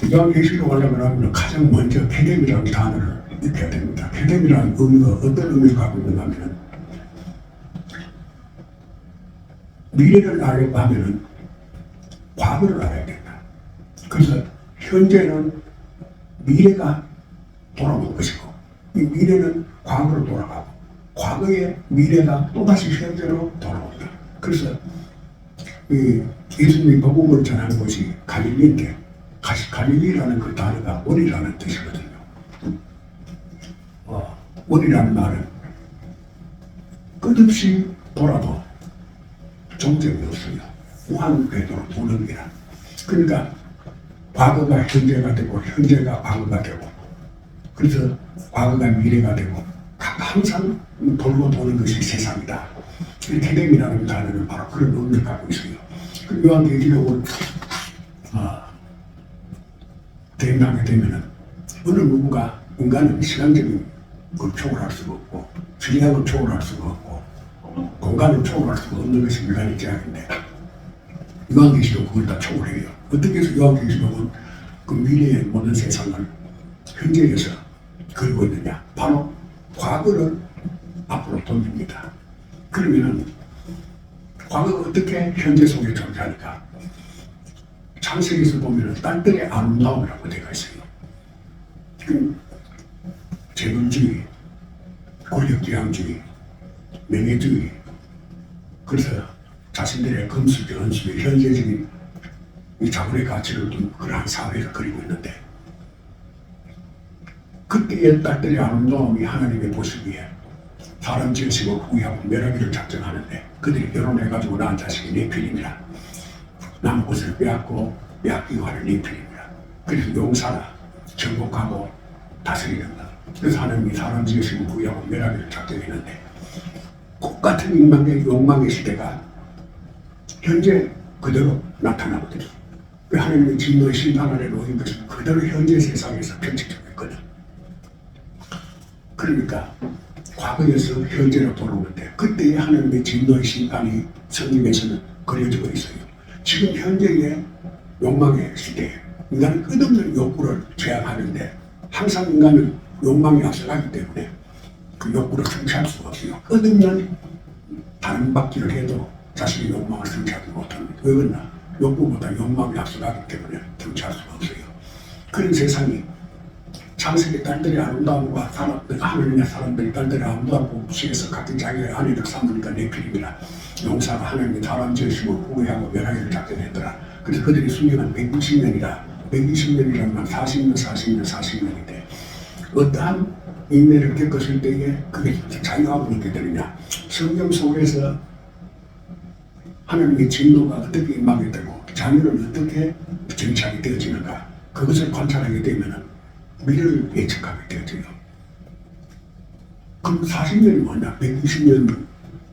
이왕 계시로 가려고 하면 가장 먼저 쾌감이라는 단어를 익혀야 됩니다. 쾌감이라는 의미가 어떤 의미를 갖고 있는가 하면 미래를 알려고 하면 과거를 알아야 된다. 그래서 현재는 미래가 돌아오는 것이고 이 미래는 과거로 돌아가고 과거의 미래가 또다시 현재로 돌아온다. 그래서 예수님이 복음을 전하는 곳이 갈릴리인데 갈릴리라는 그 단어가 원이라는 뜻이거든요. 원이라는 말은 끝없이 돌아도 종점이 없어요. 무한궤도로 도는 기라. 그러니까 과거가 현재가 되고 현재가 과거가 되고 그래서 과거가 미래가 되고 항상 돌고 도는 것이 세상이다. 쾌감이라는 단어는 바로 그런 의미를 갖고 있어요. 그 요한계시록을 대행하게 되면은 어느 누구가 인간은 시간적인 걸 초월할 수가 없고 질량을 초월할 수가 없고 공간을 초월할 수가 없는 것이 인간의 제약인데 요한계시록은 그걸 다 초월해요. 어떻게 해서 요한계시록은 그 미래의 모든 세상을 현재에서 그리고 있느냐? 바로 과거를 앞으로 돌립니다. 그러면은 과거가 어떻게 현재 속에 존재하니까 창세기에서 보면은 딸들의 아름다움이라고 되어 있어요. 그 재물주의, 권력지향주의, 명예주의, 그래서 자신들의 금수저, 은수의 현재적인 이 자본의 가치를 둔 그러한 사회를 그리고 있는데 그때의 딸들의 아름다움이 하나님의 보시기에 사람 지으시고 후회하고 멸하기를 작정하는데 그들이 결혼해가지고 낳은 자식이 네필임이라 남은 것을 빼앗기고 하는 네필임이라. 그래서 용사라 정복하고 다스리는 것. 그래서 하나님이 사람 지으시고 후회하고 멸하기를 작정했는데 똑같은 욕망의 시대가 현재 그대로 나타나거든요. 그 하나님의 진노의 심판 아래 놓인 것은 그대로 현재 세상에서 편집되고 있거든. 그러니까 과거에서 현재로 돌아오는데 그때의 하나님의 진노의 심판이 성경에서는 그려지고 있어요. 지금 현재의 욕망의 시대에 인간은 끝없는 욕구를 제한하는데 항상 인간은 욕망이 앞서가기 때문에 그 욕구를 성취할 수가 없어요. 끝없는 다른 받기를 해도 자신의 욕망을 성취하지 못합니다. 왜 그러나? 욕구보다 욕망이 앞서가기 때문에 성취할 수가 없어요. 그런 세상이 창세기 딸들의 아름다움과 하늘의 사람들이 딸들의 아름다움 복수에서 같은 자기의 아내를 삼으니까 네필임이라. 용사가 하나님의 사람 지으시고 후회하고 멸하기를 작정했더라. 그래서 그들이 수명은 120년이라 120년이라는 건 40년인데 어떠한 인내를 겪었을 때에 그게 자유하고 있게 되느냐. 성경 속에서 하나님의 진노가 어떻게 임하게 되고 자유는 어떻게 정착이 되어지는가 그것을 관찰하게 되면 미래를 예측하게 되어져요. 그럼 40년이 뭐냐? 120년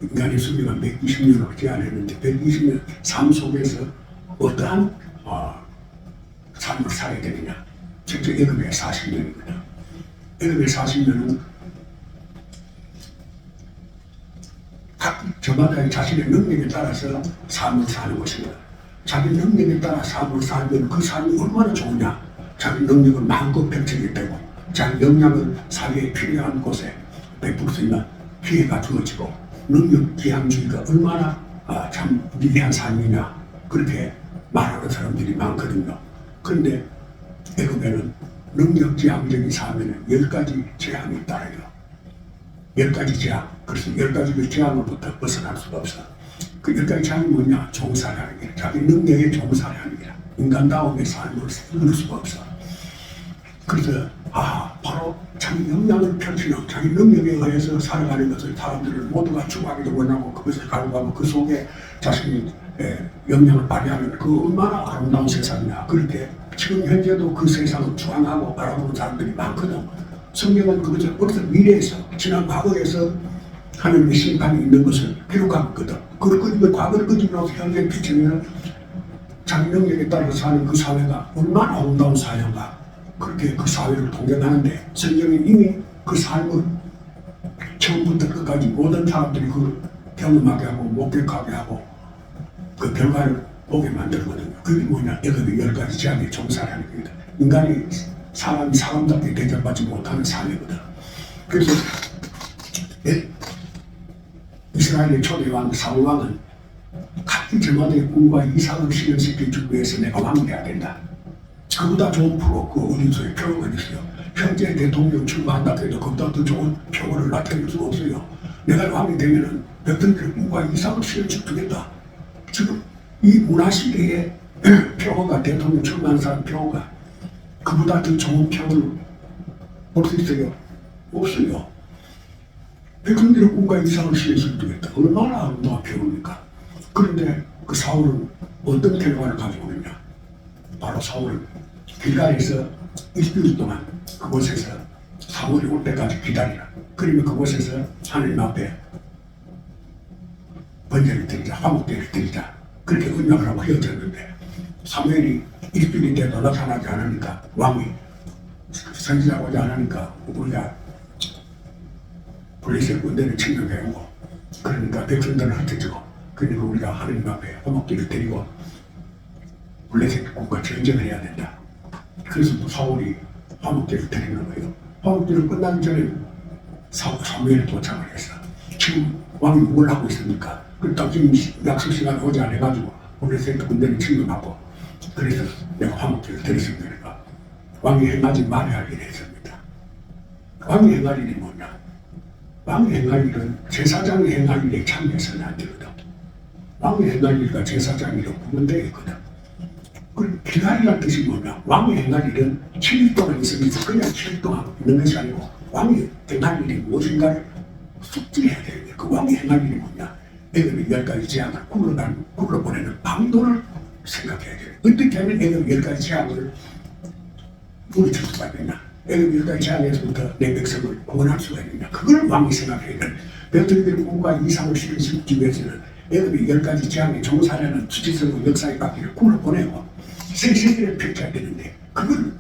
인간의 수명은 120년으로 제한했는데 120년 삶 속에서 어떠한 삶을 살아야 되느냐? 첫째 애굽의 40년이거든. 애굽의 40년은 각 저마다의 자신의 능력에 따라서 삶을 사는 것입니다. 자기 능력에 따라 삶을 살면 그 삶이 얼마나 좋으냐. 자기 능력을 마음껏 펼치게 되고 자기 역량을 사회에 필요한 곳에 베풀 수 있는 기회가 주어지고 능력지향주의가 얼마나 참 위대한 삶이냐 그렇게 말하는 사람들이 많거든요. 그런데 애굽에는 능력지향적인 삶에는 10가지 재앙이 따라요. 10가지 재앙. 그래서 10가지 재앙으로부터 벗어날 수가 없어. 그 10가지 재앙이 뭐냐? 종살이하는 게 자기 능력에 종살이하는 게 인간다움의 삶을 누릴 수가 없어. 그래서 바로 자기 역량을 펼치는 자기 능력에 의해서 살아가는 것을 사람들을 모두가 추구하기도 원하고 그것을 갈구하고 그 속에 자신이 역량을 발휘하는 그 얼마나 아름다운 세상이냐. 그렇게 지금 현재도 그 세상을 추앙하고 바라보는 사람들이 많거든. 성경은 그것을 벌써 미래에서 지난 과거에서 하나님의 심판이 있는 것을 기록하고 있거든. 그걸 과거를 끄집어서 현재에 비추면 자기 능력에 따라서 사는 그 사회가 얼마나 아름다운 사회인가. 그렇게 그 사회를 동경하는데 성경이 이미 그 삶을 처음부터 끝까지 모든 사람들이 그 경험하게 하고 목격하게 하고 그 결과를 보게 만들거든요. 그게 뭐냐? 애굽의 10가지 재앙의 종사라는 겁니다. 인간이 사람이 사람답게 대접받지 못하는 사회거든. 그래서 이스라엘의 초대왕 사울왕은 각기 저마다의 꿈과 이상을 실현시켜주기 위해서 내가 왕이 돼야 된다. 그보다 좋은 프로, 그 어디서의 표가 있어요. 현재 대통령 출마한다 해도 그보다 더 좋은 표를 나타낼 수가 없어요. 내가 왕이 되면은 백성들의 꿈과 이상을 실현시켜주겠다. 지금 이 문화시대의 표가 대통령 출마한 사람 표가 그보다 더 좋은 표를 볼 수 있어요? 없어요. 백성들의 꿈과 이상을 실현시켜주겠다. 얼마나 아름다운 표입니까? 그런데 그 사울은 어떤 결과를 가지고 있냐? 바로 사울은 길가에서 일주일 동안 그곳에서 사울이 올 때까지 기다리라. 그러면 그곳에서 하나님 앞에 번제를 드리자, 화목제를 드리자. 그렇게 언약을 하고 헤어졌는데 사무엘이 일주일이 돼도 나타나지 않으니까 왕이 선지자가 오지 않으니까 우리가 블레셋 군대를 침략해오고 그러니까 백성들을 흩어지고 그러니까 우리가 하나님 앞에 화목제를 드리고 블레셋 군과 전쟁을 해야 된다. 그래서 또 사울이 화목제를 드리는 거예요. 화목제를 끝나기 전에 사무엘이 도착을 했어. 지금 왕이 뭘 하고 있습니까? 딱 지금 약속 시간 오지 않아가지고 블레셋 군대를 침략하고 그래서 내가 화목제를 드렸습니다. 왕이 행하지 말아야 할 일이 있습니다. 왕이 행할 일이 뭐냐? 왕이 행할 일은 제사장이 행할 일에 참여해서는 안 되거든. 왕이 행할 일과 제사장 일은 구분되어 그 기다리라는 뜻이 뭐냐? 왕이 행할 일은 7일 동안 있으면서 그냥 7일 동안 있는 것이 아니고 왕이 행할 일이 무엇인가를 숙지해야 되는데 그 왕이 행할 일이 뭐냐? 애굽의 10가지 재앙을 굴러보내는 방도를 생각해야 돼요. 어떻게 하면 애굽 10가지 재앙을 물리칠 수가 있느냐? 애굽 10가지 재앙에서부터 내 백성을 구원할 수가 있느냐? 그걸 왕이 생각해야 돼요. 백성들의 꿈과 이상을 실현시키기 위해서는 애굽의 10가지 재앙의 종사라는 수치스러운 역사의 바퀴를 굴러보내고 새 세계를 펼쳐야 되는데 그걸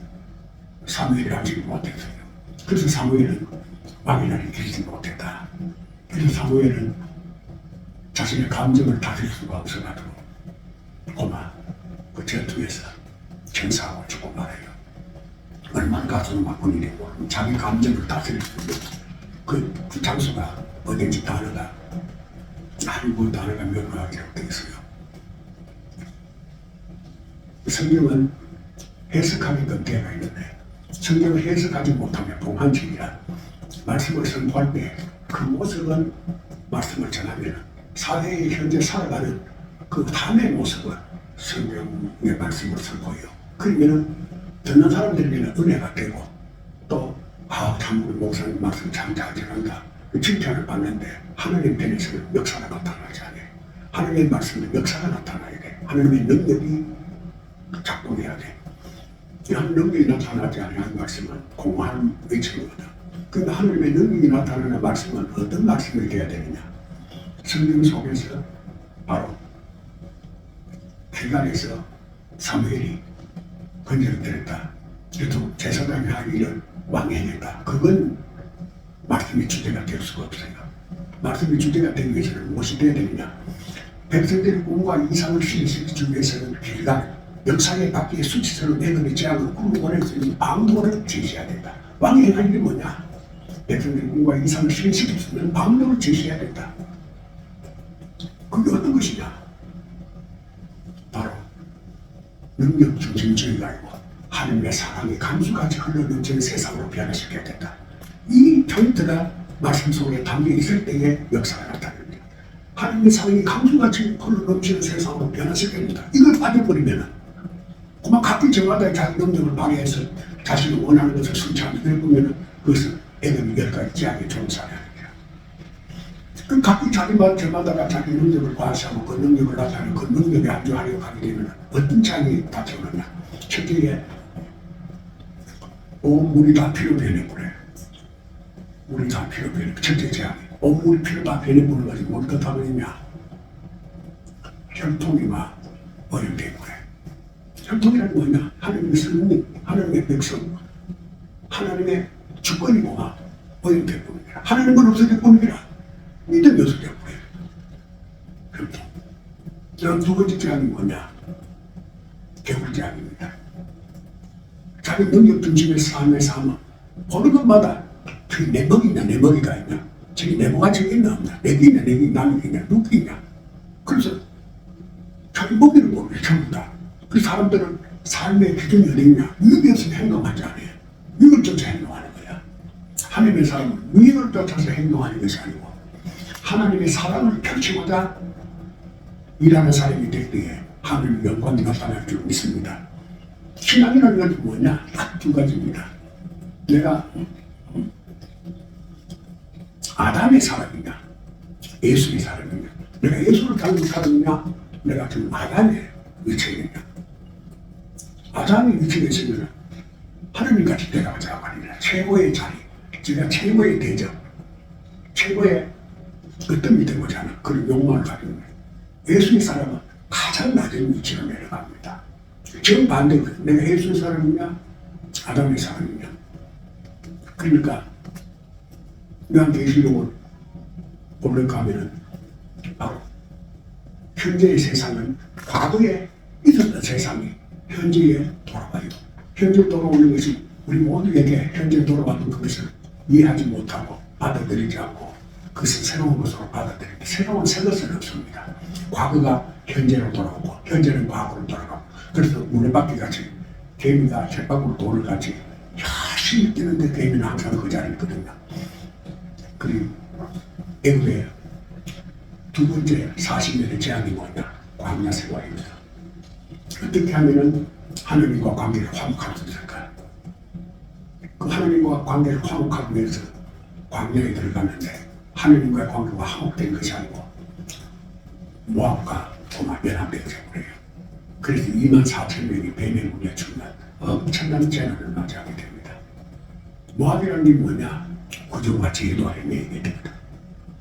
사무엘이 하지 못했어요. 그래서 사무엘은 왕의 날이 길지 못했다. 그래서 사무엘은 자신의 감정을 다스릴 수가 없어가지고 고마 그 전투에서 전사하고 죽고 말아요. 얼마나 가슴 아픈 일이고 자기 감정을 다스릴 수 있는 그 장소가 어딘지 단어가 아이고 단어가 묘하게 되어 있어요. 성경은 해석하는 건대가 있는데 성경을 해석하지 못하면 봉한책이라 말씀을 선포할 때 그 모습은 말씀을 전하면 사회에 현재 살아가는 그 삶의 모습을 성경의 말씀을 선포해요. 그러면 듣는 사람들에게는 은혜가 되고 또 참으로 목사님 말씀 참 잘 전한다 칭찬을 받는데 하나님 편에서는 역사가 나타나지 않아요. 하나님의 말씀은 역사가 나타나야 돼. 하나님의 능력이 작동해야 돼. 이런 능력이 나타나지 않는 말씀은 공허한 외침이거든. 그러니까 하나님의 능력이 나타나는 말씀은 어떤 말씀이 되어야 되느냐? 성경 속에서 바로 길갈에서 사무엘이 번제를 드렸다. 그래서 제사장이 할 일을 왕이 해냈다. 그건 말씀이 주제가 될 수가 없어요. 말씀이 주제가 되기 위해서는 무엇이 되어야 되느냐? 백성들의 꿈과 이상을 실현시키기 위해서는 길갈 역사의 바퀴에 수치스러운 애굽의 재앙을 굴러보낼 수 있는 방도를 제시해야 된다. 왕이 행할 일이 뭐냐? 백성들의 꿈과 이상을 실현시킬 수 있는 방도를 제시해야 된다. 그게 어떤 것이냐? 바로 능력 중심주의가 아니고 하나님의 사랑이 강수같이 흘러넘치는 세상으로 변화시켜야 된다. 이 포인트가 말씀 속에 담겨 있을 때의 역사가 나타납니다. 하나님의 사랑이 강수같이 흘러넘치는 세상으로 변화시켜야 된다. 이걸 빠져버리면은 그만 각기 저마다의 자기 능력을 발휘해서 자신이 원하는 것을 성취하게 되면 그것은 애굽의 10가지 재앙의 종사가 아닙니다. 그 각기 저마다가 자기 능력을 과시하고 그 능력을 나타내는 그 능력에 안주하려고 하게 되면 어떤 재앙이 닥쳐오느냐? 첫째에 온 물이 다 피로 변해버려요. 물이 다 피로 변해. 첫째 재앙이 온 물이 피로 다 변해버려 가지고 어떻게 하느냐? 혈통이 막 오염되어버려요. 혈통이란 뭐냐? 하나님의 성령, 하나님의 백성, 하나님의 주권이고만 오염될 뿐이라. 하나님은 없어질 뿐이라. 믿음이 없어질 뿐이라. 혈통. 두 번째 재앙이 뭐냐? 개굴제약입니다. 자기 능력 중심의 삶의 삶은 어느 것마다 저기 내 먹이냐 내 먹이가 있냐, 저기 내 뭐가 저기 있나 없나, 내게 있냐 내게 남이 있냐 누구 있냐. 그래서 자기 먹이를 보면 전부 다. 그 사람들은 삶의 기준이 어디 있냐, 위에 없으면 행동하지 않아요. 위를 쫓아 행동하는 거야. 하나님의 사람은 위를 쫓아서 행동하는 것이 아니고 하나님의 사랑을 펼치고자 일하는 사람이 될 때에 하나님의 영광이 나타날 줄 믿습니다. 신앙이라는 것은 뭐냐? 딱 두 가지입니다. 내가 아담의 사람이냐, 예수의 사람이냐. 내가 예수를 닮은 사람이냐, 내가 지금 아담의 위치에 있냐. 아담의 위치에 있으면 하나님같이 되어가자 말이냐. 최고의 자리, 제가 최고의 대접, 최고의 어떤 게 되고자 하는 그런 욕망을 가지고 있는 예수의 사람은 가장 낮은 위치로 내려갑니다. 정반대로 내가 예수의 사람이냐 아담의 사람이냐. 그러니까 요한계시록을 보면 가면은 바로 현재의 세상은 과거에 있었던 세상이 현재에 돌아와요. 현재 돌아오는 것이 우리 모두에게 현재 돌아왔던 그것을 이해하지 못하고 받아들이지 않고 그것은 새로운 것으로 받아들입니다. 새로운 새 것은 없습니다. 과거가 현재로 돌아오고 현재는 과거로 돌아가고, 그래서 물레바퀴 같이 개미가 쳇바퀴로 돌을 같이 열심히 뛰는데 개미는 항상 그 자리에 있거든요. 그리고 애굽의 두 번째 40년의 재앙이 뭐냐? 광야 생활입니다. 어떻게 하면은 하나님과 관계를 화목할 수 있을까요? 그 하나님과 관계를 화목하기 위해서 광야에 들어갔는데 하나님과의 관계가 화목된 것이 아니고 모압과 도마 연합되어져 버려요. 그래서 24,000명이 뱀의 문에 죽는 엄청난 재난을 맞이하게 됩니다. 모압이라는 게 뭐냐? 구조와 제도와 의미이게 됩니다.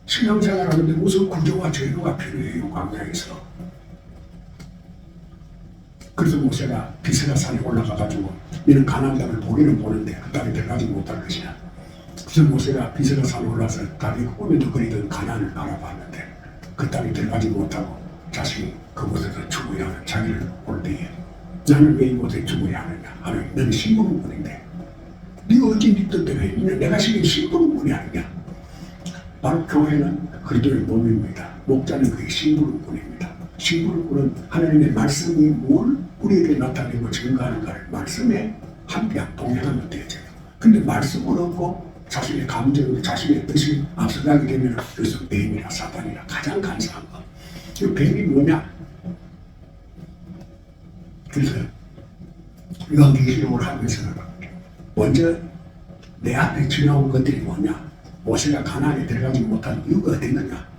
신앙생활 하는데 무슨 구조와 제도가 필요해요, 광야에서. 그래서 모세가 비스가 산에 올라가가지고 이는 가나안 땅을 보기는 보는데 그 땅에 들어가지 못할 것이야. 그래서 모세가 비스가 산에 올라서 다리 꿈에도 그리던 가나안을 바라봤는데 그 땅에 들어가지 못하고 자신이 그곳에서 죽어야 하는 자기를 볼 때에 나는 왜 이곳에 죽어야 하느냐. 하나님, 너는 신부름꾼인데 네가 어찌 네 뜻대로 해. 내가 시킨 신부름꾼이 아니냐. 바로 교회는 그리스도의 몸입니다. 목자는 그의 신부름꾼입니다. 신부름꾼은 하나님의 말씀이 뭘 우리에게 나타내고 증거하는가를 말씀에 함께 동행하면 되죠. 근데 말씀을 얻고 자신의 감정으로 자신의 뜻이 앞서가게 되면 그래서 뱀이나 사단이나 가장 간사한 거. 그 뱀이 뭐냐? 그래서 요한계시록을 하면서 먼저 내 앞에 지나온 것들이 뭐냐? 모세가 가나안에 들어가지 못한 이유가 어딨느냐?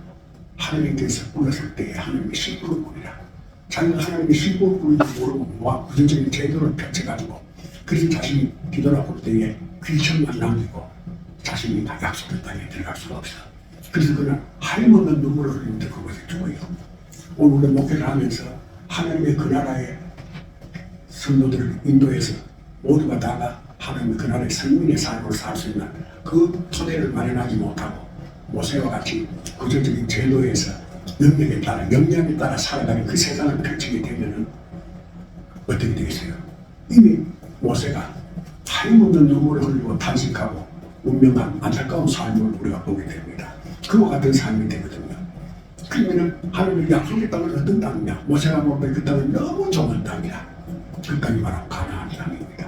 하나님께서 불렀을 때에 하나님의 신부름꾼이라. 자기가 하나님의 신부름꾼인지 모르고 모아 구조적인 제도를 펼쳐가지고 그래서 자신이 뒤돌아볼 때에 귀천만 남기고 자신이 다 약속의 땅에 들어갈 수가 없어. 그래서 그는 하염없는 눈물을 흘리는데 그곳에 죽어요. 오늘 목회를 하면서 하나님의 그 나라의 성도들을 인도해서 모두가 다가 하나님의 그 나라의 성민의 삶을 살 수 있는 그 토대를 마련하지 못하고 모세와 같이 구조적인 제도에서 능력에 따라 역량에 따라 살아가는 그 세상을 펼치게 되면은 어떻게 되겠어요? 이미 모세가 하염없는 눈물을 흘리고 탄식하고 운명한 안타까운 삶을 우리가 보게 됩니다. 그와 같은 삶이 되거든요. 그러면은 하나님의 약속의 땅은 어떤 땅이냐? 모세가 볼 때 그 땅은 너무 좋은 땅이야. 그 땅이 바로 가나안 땅입니다.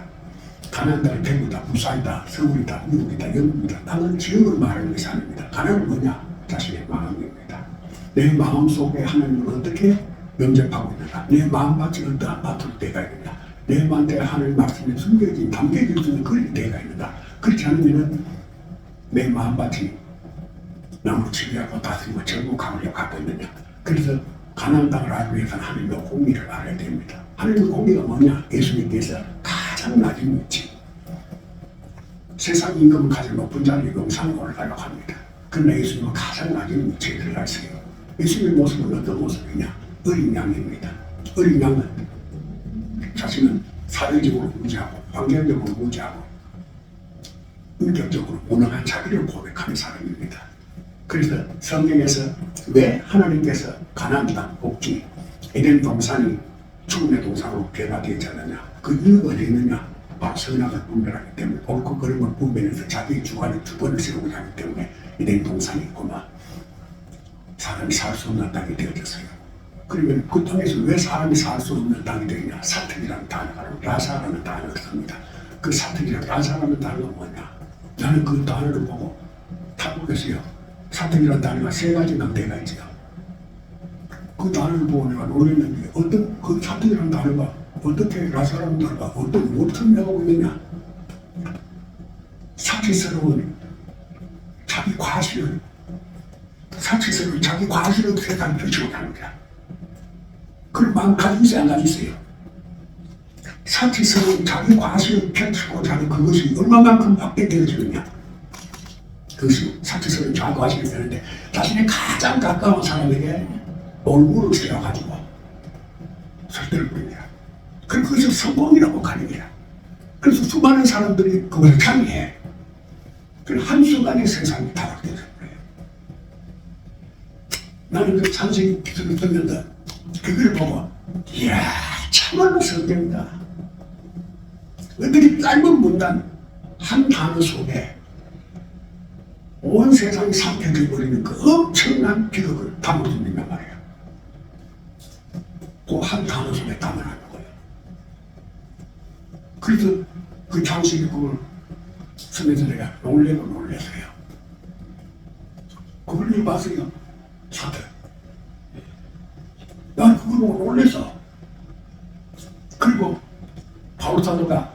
가나안 땅은 대구다, 부산이다, 서울이다, 미국이다, 영국이다. 땅은 지역을 말하는 것이 아닙니다. 가나안은 뭐냐? 자신의 마음입니다. 내 마음 속에 하나님을 어떻게 영접하고 있느냐? 내 마음밭이 어떠한 밭으로 되어 있느냐? 내 마음에 하나님 말씀에 숨겨진, 담겨질 수 있는 그런 데가 있는가? 그렇지 않으면 내 마음밭이 나무로 치료하고 다스리고 정복하려고 갖고 있느냐? 그래서 가나안 땅을 알기 위해서는 하나님의 공의를 알아야 됩니다. 하나님의 공의가 뭐냐? 예수님께서 가장 낮은 위치, 세상 임금은 가장 높은 자리에 영상에 올라가려고 합니다. 그러나 예수님은 가장 낮은 위치에 들어가 있어요. 예수님의 모습은 어떤 모습이냐? 어린 양입니다. 어린 양은 자신은 사회적으로 무지하고 환경적으로 무지하고 인격적으로 무능한 자기를 고백하는 사람입니다. 그래서 성경에서 왜 하나님께서 가나안 땅 복지 에덴 동산이 죽음의 동상으로 변화되지 않느냐. 그 이유가 어디 있느냐. 바로 선악을 분별하기 때문에 옳고 그름을 분별해서 자기의 주관의 주권을 세우고자 하기 때문에 이런 동상이 있구만. 사람이 살 수 없는 땅이 되어졌어요. 그러면 그 땅에서 왜 사람이 살 수 없는 땅이 되느냐. 사특이라는 단어가 라사라는 단어가 씁니다. 그 사특이라는 라사라는 단어가 뭐냐. 나는 그 단어를 보고 타국에서요. 사특이라는 단어가 세 가지나 되가 있지요. 그 단어를 보고 내가 놀랐는데 어떤 그 사특이라는 단어가 어떻게 라사라는 단어가 어떤 무엇을 설명하고 있느냐. 사치스러운 자기 과실을 사치스러운 자기 과실을 세상에 펼치고 가는 거야. 그걸 마음 가지세요 안 가지세요? 사치스러운 자기 과실을 펼치고 자는 그것이 얼마만큼 확대되어지느냐. 그것이 사치스러운 자기 과실이 되는데 자신의 가장 가까운 사람에게 얼굴을 세워가지고 설득을 부립니다. 그래서 그것을 성공이라고 가는 거야. 그래서 수많은 사람들이 그걸 창의해. 그래서 한순간에 세상이 타락되는 거예요. 나는 그 창세기 기술을 듣는다. 그걸 보고 이야 참말로 성경이다. 어떻게 짧은 문단 한 단어 속에 온 세상이 삼켜져버리는 그 엄청난 기록을 담아준단 말이에요. 그 한 단어 속에 담아놓는 거예요. 그래서 그 창세기 그걸 쓰면서 내가 놀랬어요. 그걸 봤어요. 사들. 난 그걸 보고 놀랬어. 그리고 바울 사도가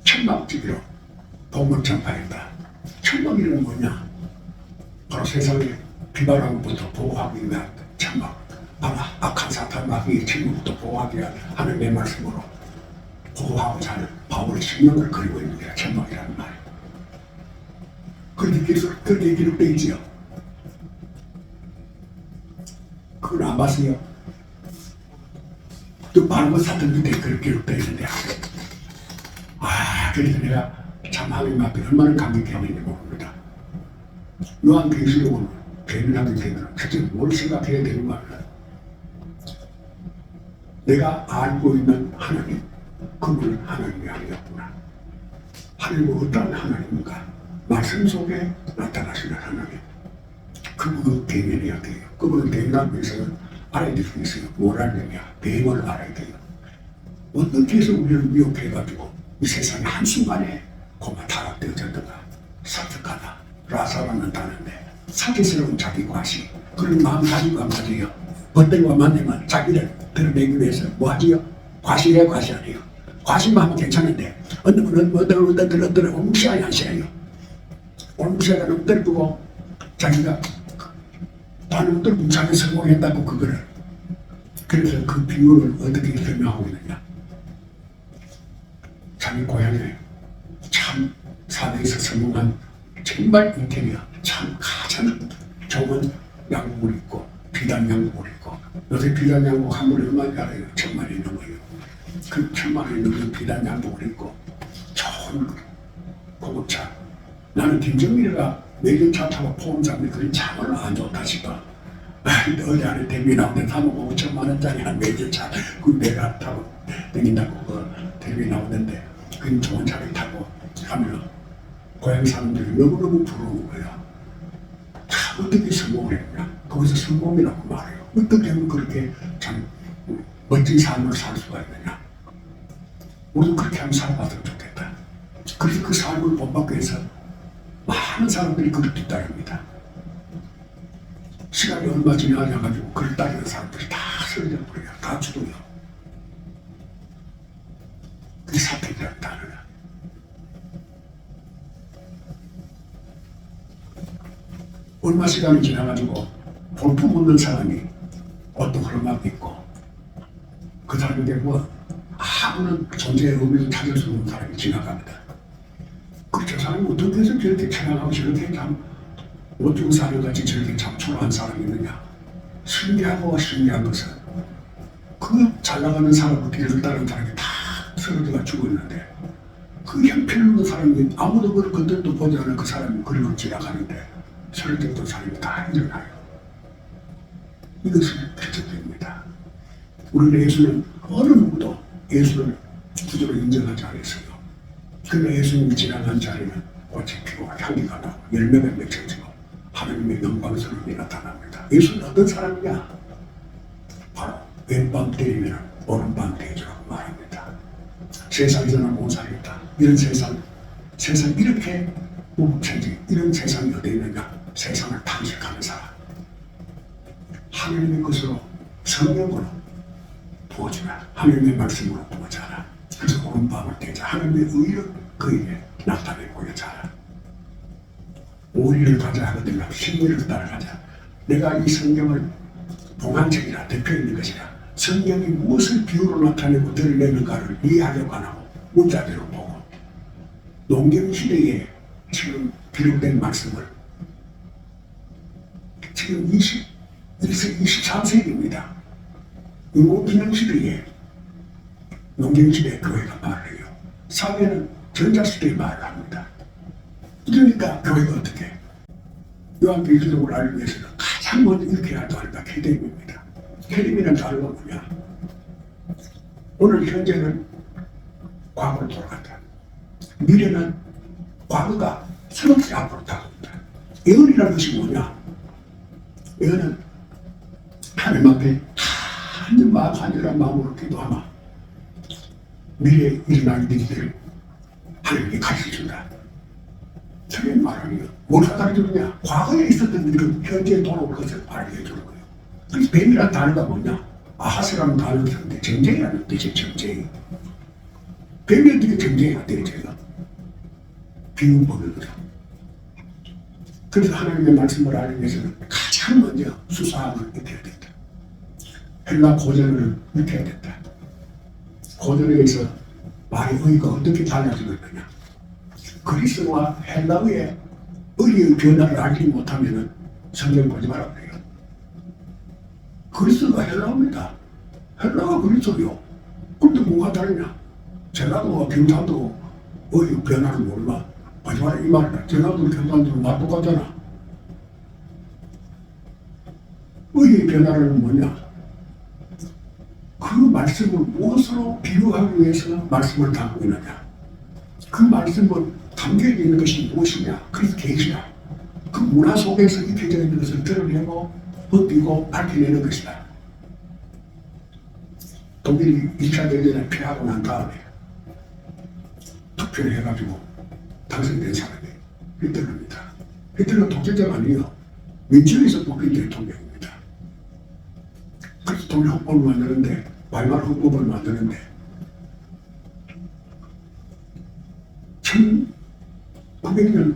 천막지기로 복음을 전파했다. 천막이란 뭐냐? 바로 세상에 비바람부터 보호하기 위한 천막. 바로 악한 사탄 마귀의 침묵부터 보호하기 위한 하나님의 말씀으로 보호하고자 하는 바울의 신명을 그리고 있는 게 천막이라는 말. 그렇게 기록되어 있지요. 그걸 안 봤어요. 또 바로 사탄 밑에 그렇게 기록되어 있는데 그래서 내가 참 하나님 앞에 얼마나 감격했는지 모릅니다. 요한계시록은 대면하게 되면 그때 뭘 생각해야 되는 말이야. 내가 알고 있는 하나님, 그분은 하나님이 아니었구나. 하나님은 어떤 하나님인가? 말씀 속에 나타나시는 하나님. 그분은 대면해야 돼요. 그분은 대면하기 위해서는 알아야 될 수 있어요. 뭘 알느냐? 배경을 알아야 돼요. 어떻게 해서 우리를 미혹해가지고 이 세상에 한순간에 고만 타락되어졌던가. 사특하다. 라사라는 단어인데 사기스러운 자기 과시. 그런 마음 가지고 안 가지요. 벗들과 만나면 자기를 드러내기 위해서 뭐 하지요? 과시해 과시 아니에요. 과시만 하면 괜찮은데 어떤 분은 어떤 옹시하게 하시어요. 옹시하게 엎드리고 자기가 다른 엎드리고 자기 성공했다고 그거를. 그래서 그 비유를 어떻게 설명하고 있느냐. 자기 고향에 참 사회에서 성공한 정말 인테리어 참 가장 좋은 양복을 입고 비단 양복을 입고 요새 비단 양복 한 벌에 얼마인지 알아요? 1,000만원이 넘어요. 그 1,000만원이 넘는 비단 양복을 입고 좋은 고급차. 나는 김정일이가 매일차 타고 포옹 잡는 그런 참을 안 좋다 싶어. 어제 안에 대비 나오는데 3억 5천만 원짜리 한 매일차 그 내가 타고 다닌다고 그 대비 나오는데 그 좋은 차를 타고 가면 고향 사람들이 너무너무 부러운 거야. 참 어떻게 성공을 했냐. 거기서 성공이라고 말해요. 어떻게 하면 그렇게 참 멋진 삶을 살 수가 있느냐. 우리도 그렇게 하면 살아봤으면 좋겠다. 그래서 그 삶을 본받기 위해서 많은 사람들이 그를 뒤따릅니다. 시간이 얼마 지나지 않아가지고 그를 따르는 사람들이 다 쓰러져 버려요. 다 죽어요. 그게 사택이라는 단어야. 얼마 시간이 지나가지고 볼품 없는 사람이 어떤 흐름하고 있고 그 사람에게 뭐 아무런 존재의 의미를 찾을 수 없는 사람이 지나갑니다. 그 사람이 어떻게 해서 저렇게 찬양하고 저렇게 참 어쩌고 사람같이 저렇게 참 초라한 사람이 있느냐. 신기하고 신기한 것은 그 잘나가는 사람을 뒤를 따르는 사람이 다 쓰러져가 죽었는데 그 형편없는 사람이 아무도 그걸 그들도 보지 않은 그 사람이 그림을 지나가는데 쓰러졌던 사람이 다 일어나요. 이것은 필적입니다. 우리는 예수는 어느 누구도 예수를 구주로 인정하지 않았어요. 그러나 예수님이 지나간 자리는 꽃이 피고 향기가 나고 열매가 맺혀지고 하나님의 영광스러움이 나타납니다. 예수는 어떤 사람이냐? 바로 왼밤 때리면 오른밤 대주라고 말합니다. 세상에서는 못 살겠다. 이런 세상 이렇게 무부천지 이런 세상이 어디 있느냐? 세상을 탐색하는 사람. 하나님의 것으로 성령으로 부어주라. 하나님의 말씀으로 부어자라. 그래서 오른밤을 대자. 하나님의 의를 그에게 나타내고 보여자라. 오리를 가자 하거든요. 신의를 따라가자. 내가 이 성경을 봉황책이라 대표 있는 것이라 성경이 무엇을 비유로 나타내고 드러내는가를 이해하려고 안 하고 문자대로 보고 농경시대에 지금 기록된 말씀을 지금 23세기입니다. 인공지능시대에 농경시대에 교회가 말을 해요. 사회는 전자시대에 말을 합니다. 그러니까 교회가 어떻게 요한계시 기록을 알기 위해서는 가장 먼저 이렇게 해야 할까 캐뎀입니다. 캐뎀이란 단어가 뭐냐? 오늘 현재는 과거로 돌아간다. 미래는 과거가 새롭게 앞으로 다가온다. 예언이라는 것이 뭐냐? 예언은 하나님 앞에 간절한 마음으로 기도하면 미래에 일어날 일들을 하나님께 가르쳐준다. 틀린 말 아니에요. 뭘 가르쳐주느냐? 과거에 있었던 일을 현재에 돌아올 것을 알려주는 거예요. 그래서 뱀이라는 단어가 뭐냐? 아하스라는 단어를 썼는데 점쟁이라는 뜻이 점쟁이. 뱀이 어떻게 점쟁이가 돼요, 제가? 비유 보는 거죠. 그래서 하나님의 말씀을 알기 위해서는 가장 먼저 수사학을 익혀야 된다. 헬라 고전을 익혀야 된다. 고전에 의해서 말의 의의가 어떻게 달라지고 있느냐? 그리스와 헬라어의 의의의 변화를 알지 못하면 성경 보지 말라고 해요. 그리스가 헬라어입니다. 헬라어가 그리스요. 근데 뭐가 다르냐? 전라도와 경상도 의의 변화를 몰라. 보지 마라 이 말이다. 전라도 경상도는 말 똑같잖아. 의의 변화는 뭐냐? 그 말씀을 무엇으로 비유하기 위해서 말씀을 담고 있느냐? 그 말씀은 담겨 있는 것이 무엇이냐? 그래서 계시다. 그 문화 속에서 입혀져 있는 것을 드러내고 벗기고 밝혀내는 것이다. 독일이 2차 대전에 패하고 난 다음에 투표를 해가지고 당선된 사람이 히틀러입니다. 히틀러 독재자가 아니에요. 민주에서 뽑힌 대통령입니다. 그래서 독일 헌법을 만드는데 바이마르 헌법을 만드는데 1900년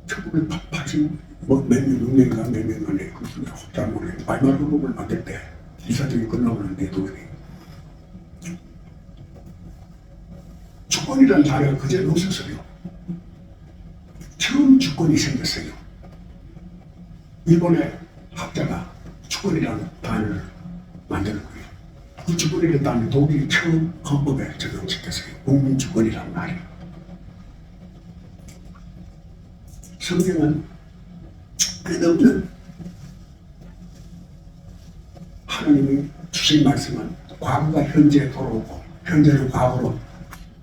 1980 몇 년, 6년인가 몇 년 만에 잘 모르겠어요. 바이마르 헌법을 만들 때 이사적이 끝나고 나는데 독일이 주권이라는 단어가 그제는 없었어요. 처음 주권이 생겼어요. 일본의 학자가 주권이라는 단어를 만드는 거예요. 그 주권이라는 단어를 독일이 처음 헌법에 적용시켰어요. 국민주권이라는 말이에요. 성경은 끝없는 하나님이 주신 말씀은 과거가 현재에 돌아오고 현재는 과거로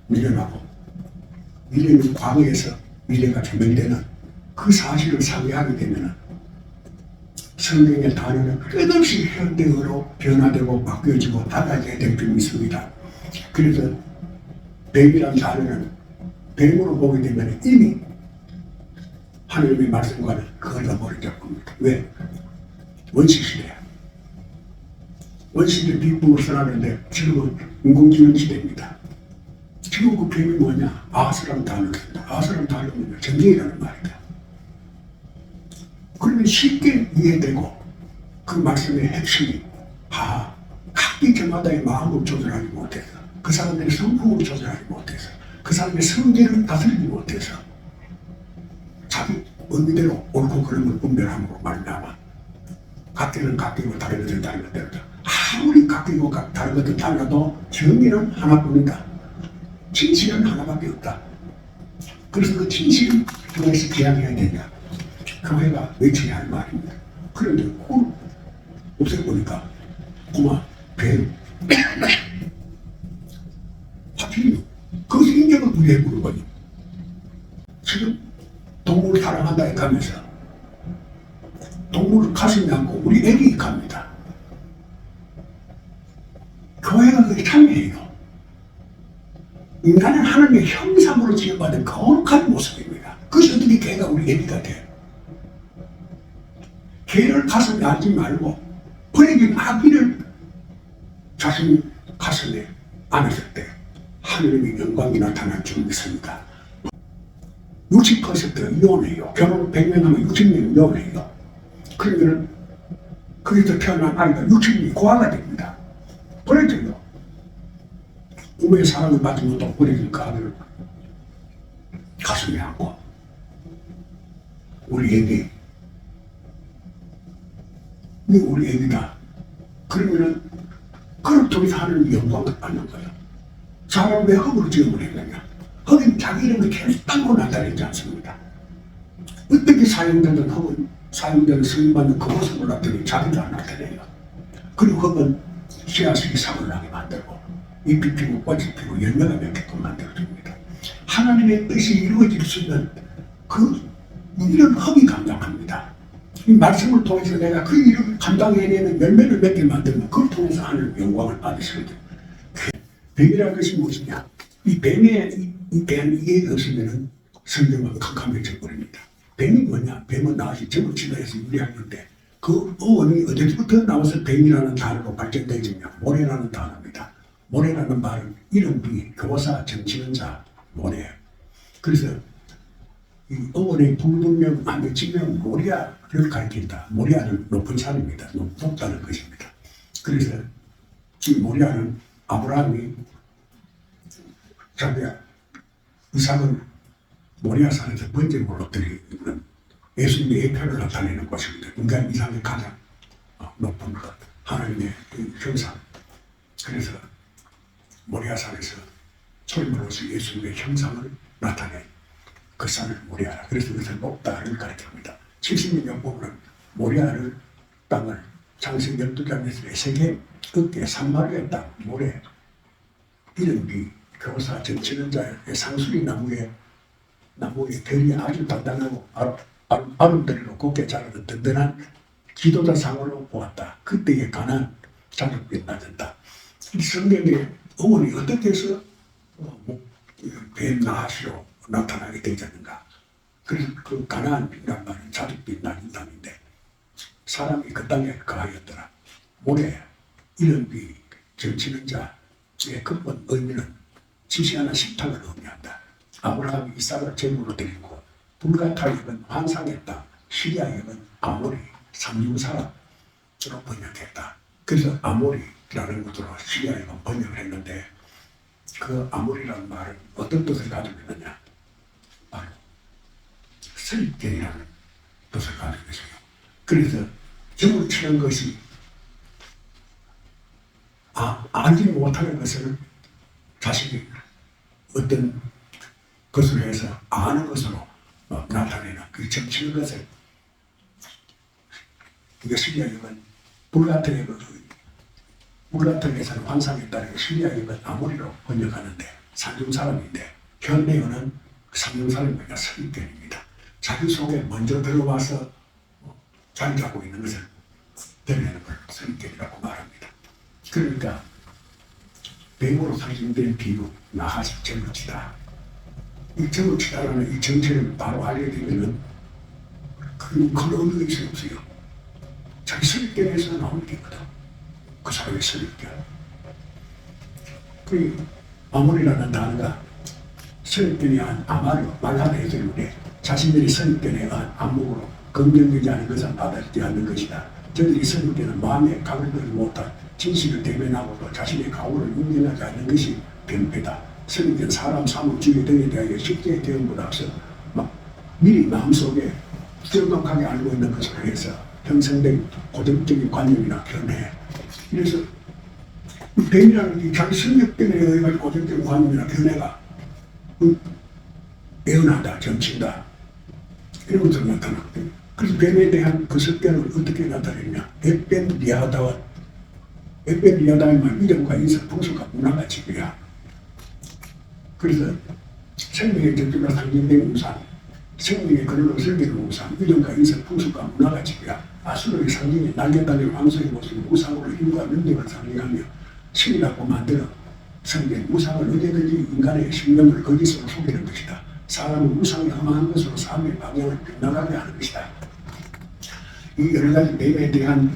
밀려나고 미래는 과거에서 미래가 조명되는 그 사실을 상기하게 되면 성경의 단어는 끝없이 현대어로 변화되고 바뀌어지고 달라져야 될 점이 있습니다. 그래서 뱀이라는 단어는 뱀으로 보게 되면 이미 하나님의 말씀과는 걸어버리게 겁니다. 왜? 원시시대야. 원시시대 빅붐을 써놨는데 지금은 인공지능 시대입니다. 지금 그 뱀이 뭐냐? 아스라는 단어를 쓴다. 아스라는 단어는 뭐냐? 점쟁이라는 말이다. 그러면 쉽게 이해되고 그 말씀의 핵심이 각기 저마다의 마음을 조절하지 못해서 그 사람들의 성품을 조절하지 못해서 그 사람의 성질을 다스리지 못해서 자기 의미대로 옳고 그른 걸 분별함으로 말미암아 각기는 각기고 다른 것은 다른 것대로다. 아무리 각기고 다른 것은 달라도 정의는 하나뿐이다. 진실은 하나밖에 없다. 그래서 그 진실을 통해서 지향해야 된다. 교회가 외쳐야 할 말입니다. 그런데 그걸 없애보니까 그만 뱀. 하필이면 그것을 인정을 우리 해보는 거니. 지금 동물을 사랑한다 해가면서 동물을 가슴에 안고 우리 애기 갑니다. 교회가 그게 참여해요. 인간은 하나님의 형상으로 지어받은 거룩한 모습입니다. 그것이 어떻게 걔가 우리 애기가 돼? 걔를 가슴에 안지 말고 버려진 아기를 자신이 가슴에 안았을 때 하나님의 영광이 나타날 줄 믿습니다. 60% 이혼해요. 결혼 100년 하면 60년 이혼해요. 그러면 거기서 태어난 아이가 60년이 고아가 됩니다. 버려져요. 꿈의 사랑을 받지 못하고 버려질 그 아이를 가슴에 안고 우리 애기, 우리 애기다. 그러면은 그걸 통해서 하나님의 영광을 받는 거예요. 사람은 왜 흙으로 지어버렸느냐? 흙은 자기 이름을 계속 땅으로 나타내지 않습니다. 어떻게 사용되는 흙은 사용되는 쓰임받는 그 모습을 나타내고 자기도 안 나타내요. 그리고 흙은 씨앗이 싹을 나게 만들고 잎이 피고 꽃이 피고 열매가 맺게끔 만들어줍니다. 하나님의 뜻이 이루어질 수 있는 이런 흙이 감당합니다. 이 말씀을 통해서 내가 그 일을 감당해내는 열매를 맺게 만들면 그걸 통해서 하나님 영광을 받으시거든요. 뱀이라는 것이 무엇이냐? 이 뱀에 대한 이해가 없으면 성경은 캄캄해져 버립니다. 뱀이 뭐냐? 뱀은 나와서 정치가에서 유래하는데 그 어원이 어디부터 나와서 뱀이라는 단어로 발전되어지냐? 모래라는 단어입니다. 모래라는 말은 이름비, 교사, 정치는 자, 모래. 그래서 이 어원의 불분명, 안배치명, 모리아를 가리킨다. 모리아는 높은 산입니다. 높다는 것입니다. 그래서 이 모리아는 아브라함이 자기야 이삭은 모리아산에서 번제를 엎드리는 예수님의 예표를 나타내는 것입니다. 인간 이상의 가장 높은 것, 하나님의 형상. 그래서 모리아산에서 철물로서 예수님의 형상을 나타낸 그 산을 모리아라. 그래서 그것을 높다를 가리킵니다. 70년 역보는 모리아를 땅을 창세기 12장에서 에세겔 어깨 산마루의 땅 모래 이름비 교사 정치는 자의 상수리 나무의 별이 아주 단단하고 아름다리로 곱게 자라는 든든한 지도자 상으로 보았다. 그때의 가난 자격빛 낮았다. 이 성경의 어원이 어떻게 해서 뱀 나시로 나타나게 되었는가? 그래서 그 가난이란 말은 자격빛 낮은 땅인데 사람이 그 땅에 거하였더라. 모래 이름비 정치는 자의 근본 의미는 지시하는 식탁을 의미한다. 아브라함이 이삭을 제물로 드리고 불가타임은 환상했다. 시리아임은 아모리 삼중사람으로 번역했다. 그래서 아모리라는 것으로 시리아임은 번역을 했는데 그 아모리라는 말은 어떤 뜻을 가지고 있느냐? 바로 설계라는 뜻을 가지고 있어요. 그래서 점을 치는 것이 알지 못하는 것을 자신이 어떤 것으로 해서 아는 것으로 나타내는 그 점치는 것을 이게 시리아임은 불가능에서는 환상에 따르게 시리아임은 아모리로 번역하는데 산중사람인데 현대어는 산중사람이니까 선입견입니다. 자기 속에 먼저 들어와서 자리 잡고 있는 것을 드러내는 걸 선입견이라고 말합니다. 그러니까 뱀으로 상징된 비유 나하시 정치다. 이 정치다라는 이 정체를 바로 알게 되면은 그런 의미가 없어요. 자기 선입견에서 나오는 게거든. 그 사람의 선입견. 그 아모리라는 단어가 선입견이 아마르 말하는 해석인데 자신들이 선입견에 안목으로 긍정되지 않은 것을 받아들이지 않는 것이다. 저들이 선입견은 마음에 각을 들지 못한 진실을 대면하고도 자신의 각오를 인정하지 않는 것이 병폐다. 선입견 사람 사물 주의 등에 대하여 쉽게 대응보다 앞서 미리 마음속에 정확하게 알고 있는 것으로 해서 형성된 고정적인 관념이나 견해. 그래서 뱀이라는 게 자기 선입견에 의한 고정적인 관념이나 견해가 애언하다, 점친다 이런 것으로 나타났거든요. 그래서 뱀에 대한 그 습견을 어떻게 나타내냐? 뱀 리하다와 에베리아다이만 이름과 인성, 풍수가 문화가 지배야. 그래서 생명의 전주가 상징된 우상, 생명의 근원으로 설계된 우상, 이름과 인성, 풍수가 문화가 지배야. 아수르의 상징이 날개달린 왕성의 모습을 우상으로 힘과 능력을 상징하며 신이라고 만들어 성경 우상을 언제든지 인간의 신념을 거짓으로 속이는 것이다. 사람은 우상이 험한 것으로 삶의 방향을 빗나가게 하는 것이다. 이 여러 가지 뱀에 대한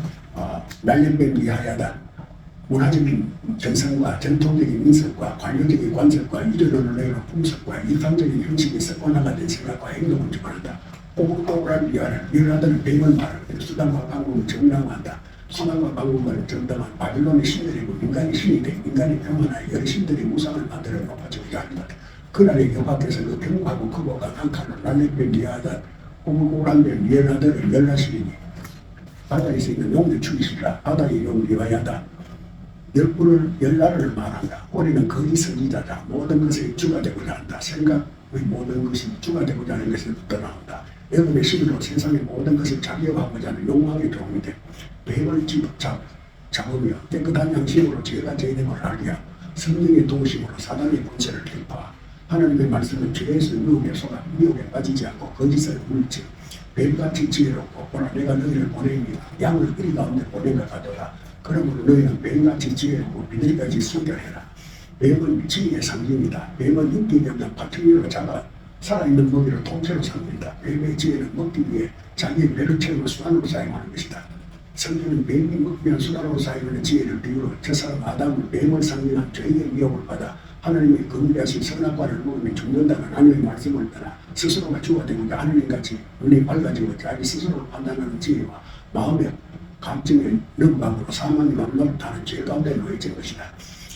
날렵뱀 이하야다. 문화적인 정성과 전통적인 인석과 관료적인 관습과 이르르는 내로 풍습과 일상적인 형식에 섞어나가는 생각과 행동을 주관한다. 꼬불꼬불한 미안하다는 뱀을 말하는 수단과 방법을 정당화한다. 수단과 방법을 정당한 바빌론의 신들이고 인간이 신이 돼 인간이 평안하여 여러 신들이 우상을 만들어 높아지고자 한다. 그날의 여호와께서 그 평화하고 크고 강한 칼로 날렵뱀 미안하다 꼬불꼬불한 뱀 미안하다를 멸하시리니 바다에서 있는 용을 죽이시라. 바다의 용 리와야다. 열불을 열나를 말한다. 꼬리는 거짓 선지자다. 모든 것에 주가 되고자 한다. 생각의 모든 것이 주가 되고자 하는 것에부터 나온다. 여러분의 시비로 세상의 모든 것을 자기화하고자 하는 욕망의 도움이 돼 뱀을 잡으며 깨끗한 양심으로 죄가 죄됨을 알게 성령의 도우심으로 사단의 권세를 격파. 하나님의 말씀은 죄에서 유혹에 속아 미혹에 빠지지 않고 거짓을 물지 뱀같이 지혜롭고 보라 내가 너희를 보내니 양을 이리 가운데 보내가 가져라. 그러므로 너희는 뱀같이 지혜롭고 비둘기같이 순결해라. 뱀은 지혜의 상징이다. 뱀은 육기에 없는 파충류로 잡아 살아있는 먹이를 통째로 삼는다. 뱀의 지혜는 먹기 위해 자기의 배를 채우는 수단으로 사용하는 것이다. 성경은 뱀이 먹기 위한 수단으로 사용하는 지혜를 비유로 저 사람 아담은 뱀을 상징한 죄의 미혹을 받아 하나님의 금지하신 선악과를 먹으며 죽는다는 하나님의 말씀을 따라 스스로가 주가 되고자 하나님같이 눈이 밝아지고 자기 스스로를 판단하는 지혜와 마음의 감정의 능감으로 사망이 만나타는 죄 가운데 놓여진 것이다.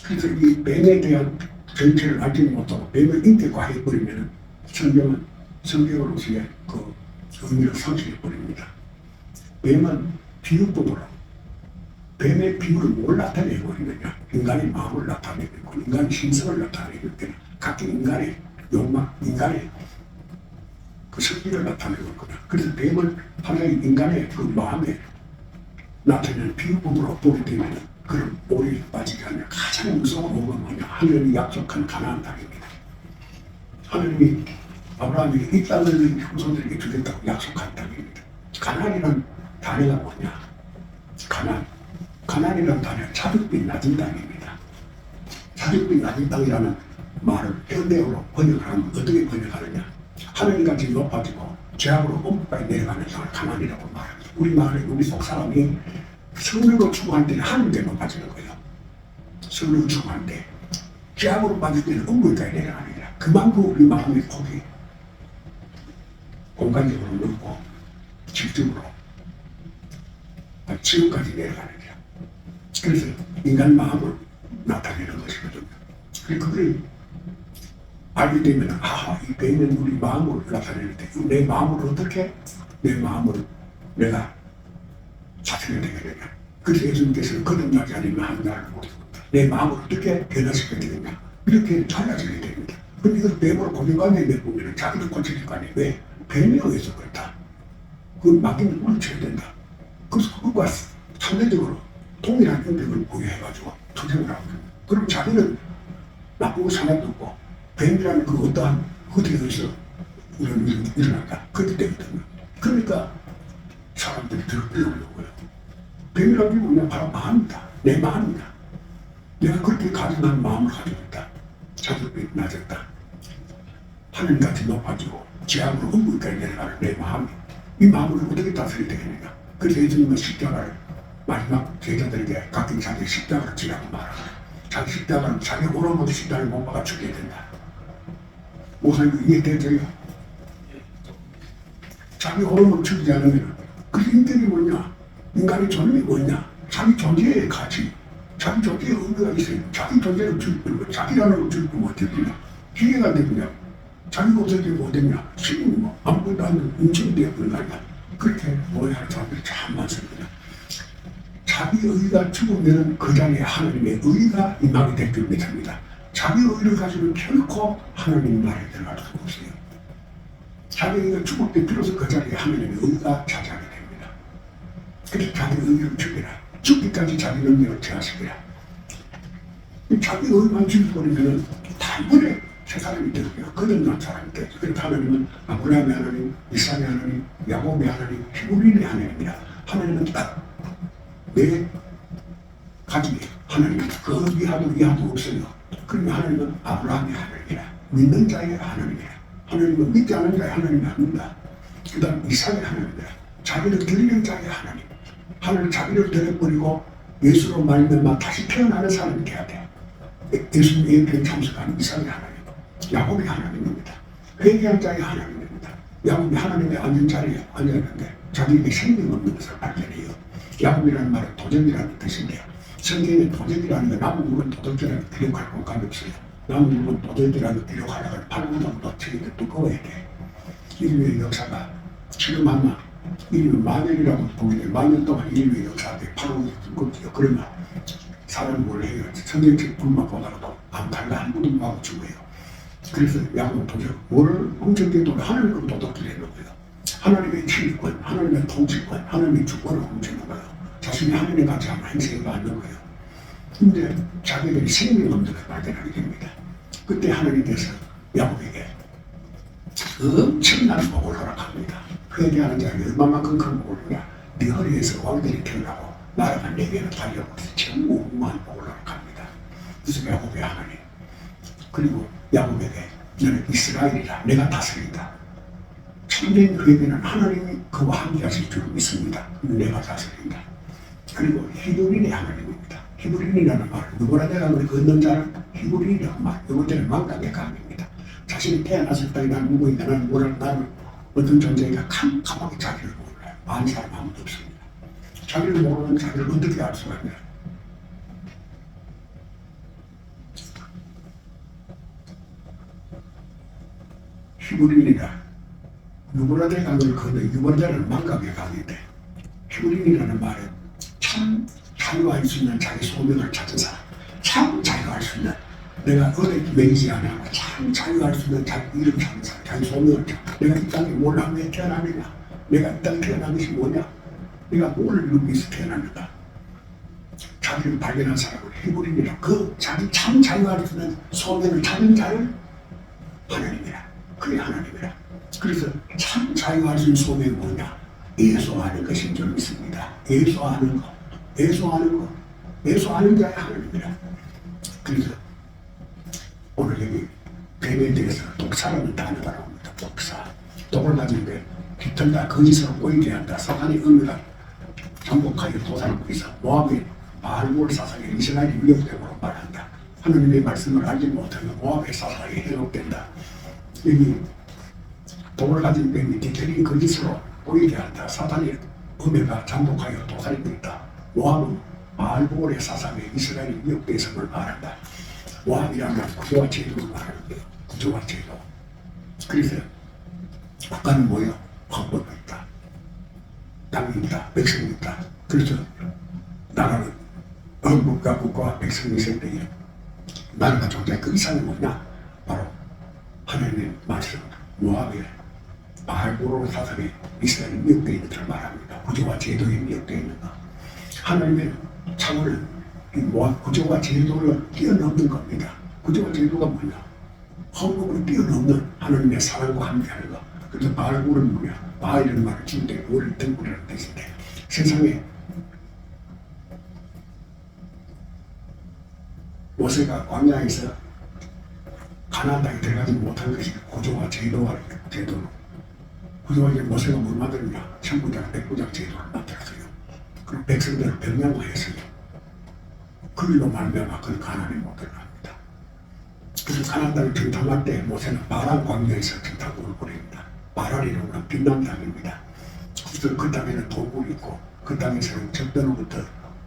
그래서 이 뱀에 대한 정체를 알지 못하고 뱀을 인격화해버리면 성경은 성경으로서의 그 의미를 상실해버립니다. 뱀은 비유법으로 뱀의 비유를 뭘 나타내버리느냐? 인간의 마음을 나타내고 인간의 신성을 나타내고 각기 인간의 욕망, 인간의 그 성질을 나타내고 있구나. 그래서 뱀을 하나의 인간의 그 마음에 나타내는 비유법으로 보게 되면 그런 오리에 빠지게 하면 가장 무서운 오가 뭐냐? 하나님이 약속한 가나안 땅입니다. 하나님이 아브라함에게 이 땅을 너희 후손들에게 주겠다고 약속한 땅입니다. 가나안이라는 단어가 뭐냐? 가나안이라는 단어는 자격비 낮은 땅입니다. 자격비 낮은 땅이라는 말을 현대어로 번역하면 어떻게 번역하느냐? 하늘같이 높아지고 죄악으로 엄까지 내려가는 땅을 가나안이라고 말합니다. 우리 마을에 우리 속 사람이 성령으로 추구할 때는 하늘께 높아지는 거예요. 성령으로 추구할 때 죄악으로 빠질 때는 엄물까지 내려가는 거야. 그만큼 우리 마음의 폭이 공간적으로 넓고 질적으로 지금까지 내려가는 거야. 그래서 인간 마음을 나타내는 것이거든요. 그걸 알게 되면 이 뱀은 우리 마음을 나타내는데 내 마음을 어떻게 내 마음을 내가 사퇴해야 되겠느냐. 그래서 예수님께서는 거듭나지 않으면 하나님을 모르겠다. 내 마음을 어떻게 변화시켜야 되느냐. 이렇게 달라져야 됩니다. 근데 이걸 뱀으로 고정관념에 내보면 자기도 고쳐질 거 아니에요. 왜? 뱀에 의해서 그렇다. 그걸 맡기면 물쳐야 된다. 그래서 그것과 상대적으로 동일한 인격을 보유해가지고 투쟁을 하고 그럼 자기는 나쁘고 상관도 없고 뱀이라는 그 어떠한 허들에 의해서 이런 일이 일어날까? 그렇기 때문에 그러니까 사람들이 들어오는 거예요. 뱀이라는 게 뭐냐? 바로 마음이다. 내 마음이다. 내가 그렇게 가증한 마음을 가지고 있다. 자격이 낮았다. 하늘같이 높아지고 지하으로 음부까지 내려가는 내 마음. 이 마음을 어떻게 다스려야 되겠느냐? 그래서 예수님은 십자가를 마지막 제자들에게 각기 자기 십자가를 지라고 말하고 자기 십자가는 자기 오른모두 십자가를 못 박아 죽여야 된다. 목사님 이해되죠? 자기 오른모두 죽이지 않으면 그 인격이 뭐냐? 인간의 존엄이 뭐냐? 자기 존재의 가치, 자기 존재의 의미가 있어요. 자기 존재를 죽이고 자기라는 걸 죽이고 뭐 되느냐? 기회가 되느냐? 자기가 없어지고 어딨냐? 지금 뭐 아무것도 안 되는 인정이 되어버린 거 아니야? 그렇게 오해하는 사람들이 참 많습니다. 자기 의가 죽으면 그 자리에 하나님의 의가 임하게 될 줄 믿습니다. 자기 의를 가지고 결코 하나님 나라에 들어갈 수 없어요. 자기 의가 죽을 때 비로소 그 자리에 하나님의 의가 차지하게 됩니다. 그래서 자기 의를 죽여라. 죽기까지 자기 능력을 제하시더라. 자기 의만 죽여버리면 다 이번에 새 사람이 되고요. 거듭난 사람이 되죠. 그래서 하나님은 아브라함의 하나님, 이삭의 하나님, 야곱의 하나님, 히브리인의 하나님이라. 하나님은 딱 내 가족의 하나님이다. 그 위하도 없어요. 그러면 하나님은 아브라함의 하나님이라. 믿는 자의 하나님이라. 하나님은 믿지 않은 자의 하나님이 아닙니다. 그 다음 이삭의 하나님이라. 자기를 드리는 자의 하나님. 하나님 자기를 드려버리고 예수로 말미암아 다시 태어나는 사람이 돼야 돼. 예수님의 예표에 참석하는 이삭의 하나님, 야곱의 하나님입니다. 회개한 자의 하나님입니다. 야곱이 하나님의 앉은 자리에 앉았는데 자기에게 생명 없는 것을 발견해요. 야곱이라는 말은 도적이라는 뜻인데요. 성경에 도적이라는 게 나무 묵은 도둑질하는 기록할 공간이 없어요. 나무 묵은 도둑질하는 기록하려면 8분정도 책임이 두꺼워야 돼. 인류의 역사가 지금 아마 인류 만년이라고 보게 돼. 만년 동안 인류의 역사가 8분정도 두껍지요. 그러면 사람은 뭘 해요? 성경책 불만 보다가도 암탈과 한 분도 하고 죽어요. 그래서 야곱은 도적, 뭘 훔쳤게도 하나님을 도둑질하는 거예요. 하나님의 지휘권, 하나님의 통치권, 하나님의 주권을 훔치는 거예요. 자신이 하나님 같이 하면 행세가 안 되는 거예요. 근데 자기들이 생명 없는 걸 발견하게 됩니다. 그때 하나님께서 야곱에게 엄청난 복을 허락합니다. 회개하는 자에게 얼마만큼 큰 복이냐? 네 허리에서 왕들이 태어나고 나라가 내게는 달려오면서 전무후무한 복을 허락합니다. 그래서 야곱의 하나님, 그리고 야곱에게 너는 이스라엘이라, 내가 다스린다. 참된 회개는 하나님이 그와 함께 하실 줄 믿습니다. 내가 다스린다. 그리고 히브리인의 하나님입니다. 히브리인이라는 말은 누구라도 강을 걷는 자는 히브리인이라고 말, 이것들은 망각의 감입니다. 자신이 태어났을 때 난 누구인가, 나는 어떤 존재가 캄캄하게 자기를 몰라요. 아는 사람 아무도 없습니다. 자기를 모르는 자기를 어떻게 알 수가 있냐? 히브리인이라 누구라도 강을 걷는 유월자는 망각의 감인데, 히브리인이라는 말은 참 자유할 수 있는 자기 소명을 찾은 사람, 참 자유할 수 있는, 내가 어디 매이지 않아 참 자유할 수 있는 자기 이름 찾는 사람, 자기 소명을 찾는, 내가 이 땅에 뭘 하면 왜 태어나느냐, 내가 이 땅에 태어난 것이 뭐냐, 내가 뭘 이루기 위해서 태어났는가, 자기를 발견한 사람을 히브리인이라. 그 자기 참 자유할 수 있는 소명을 찾는 자를 하나님이라. 그게 하나님이라. 그래서 참 자유할 수 있는 소명이 뭐냐? 예수하는 것인 줄 믿습니다. 예수하는 것, 예수하는 것, 예수하는 자의 하나님이라. 그래서 오늘 여기 뱀에 대해서 독사라는 단어가 나옵니다. 독사. 독을 가지고 깃털다 거짓으로 꼬이게 한다. 사단의 의미가 정복하여 도사하고 있어. 모압의 바알볼 사상에 이스라엘이 위협됨으로 말한다. 하나님의 말씀을 알지 못하면 모압의 사상이 해롭된다. 여기 독을 가진 뱀이 깃털이 거짓으로 꼬이게 한다. 사단의 의미가 잠복하여 도사리고 있다. 모압은 바알볼의 사상에 이스라엘이 위협됨을 말한다. 모압이라는 말 구조와 제도를 말하는 거예요. 구조와 제도. 그래서 국가는 뭐예요? 헌법이 있다. 땅이 있다. 백성이 있다. 그래서 나라는 헌법과 국가와 백성이 있을 때에 나라가 존재할 그 이상이 뭐냐? 바로 하나님의 말씀, 모압의 바알보로 사상에 이스라엘이 미혹되어 있는 것을 말합니다. 구조와 제도에 미혹되어 있는 것. 하나님의 창호는 이 모압 구조와 제도를 뛰어넘는 겁니다. 구조와 제도가 뭐냐? 헌법을 뛰어넘는 하나님의 사랑과 함께하는 것. 그래서 바알볼은 뭐냐? 바알이라는 말을 지을 때 오를 등불이라는 뜻인데, 세상에 모세가 광야에서 가나안 땅에 들어가지 못한 것이 구조와 제도와 제도로. 구조와 이제 모세가 뭘 만들었냐? 천부장, 백부장 제도를 만들었어요. 그럼 백성들을 병량화했어요. 그 일로 말미암아 그는 가나안에 못 들어갑니다. 그래서 가나안 땅을 정탐할 때 모세는 바란 광야에서 정탐꾼을 보냅니다. 바란이라는 건 빛난 땅입니다. 그래서 그 땅에는 동굴이 있고 그 땅에서는 적들로부터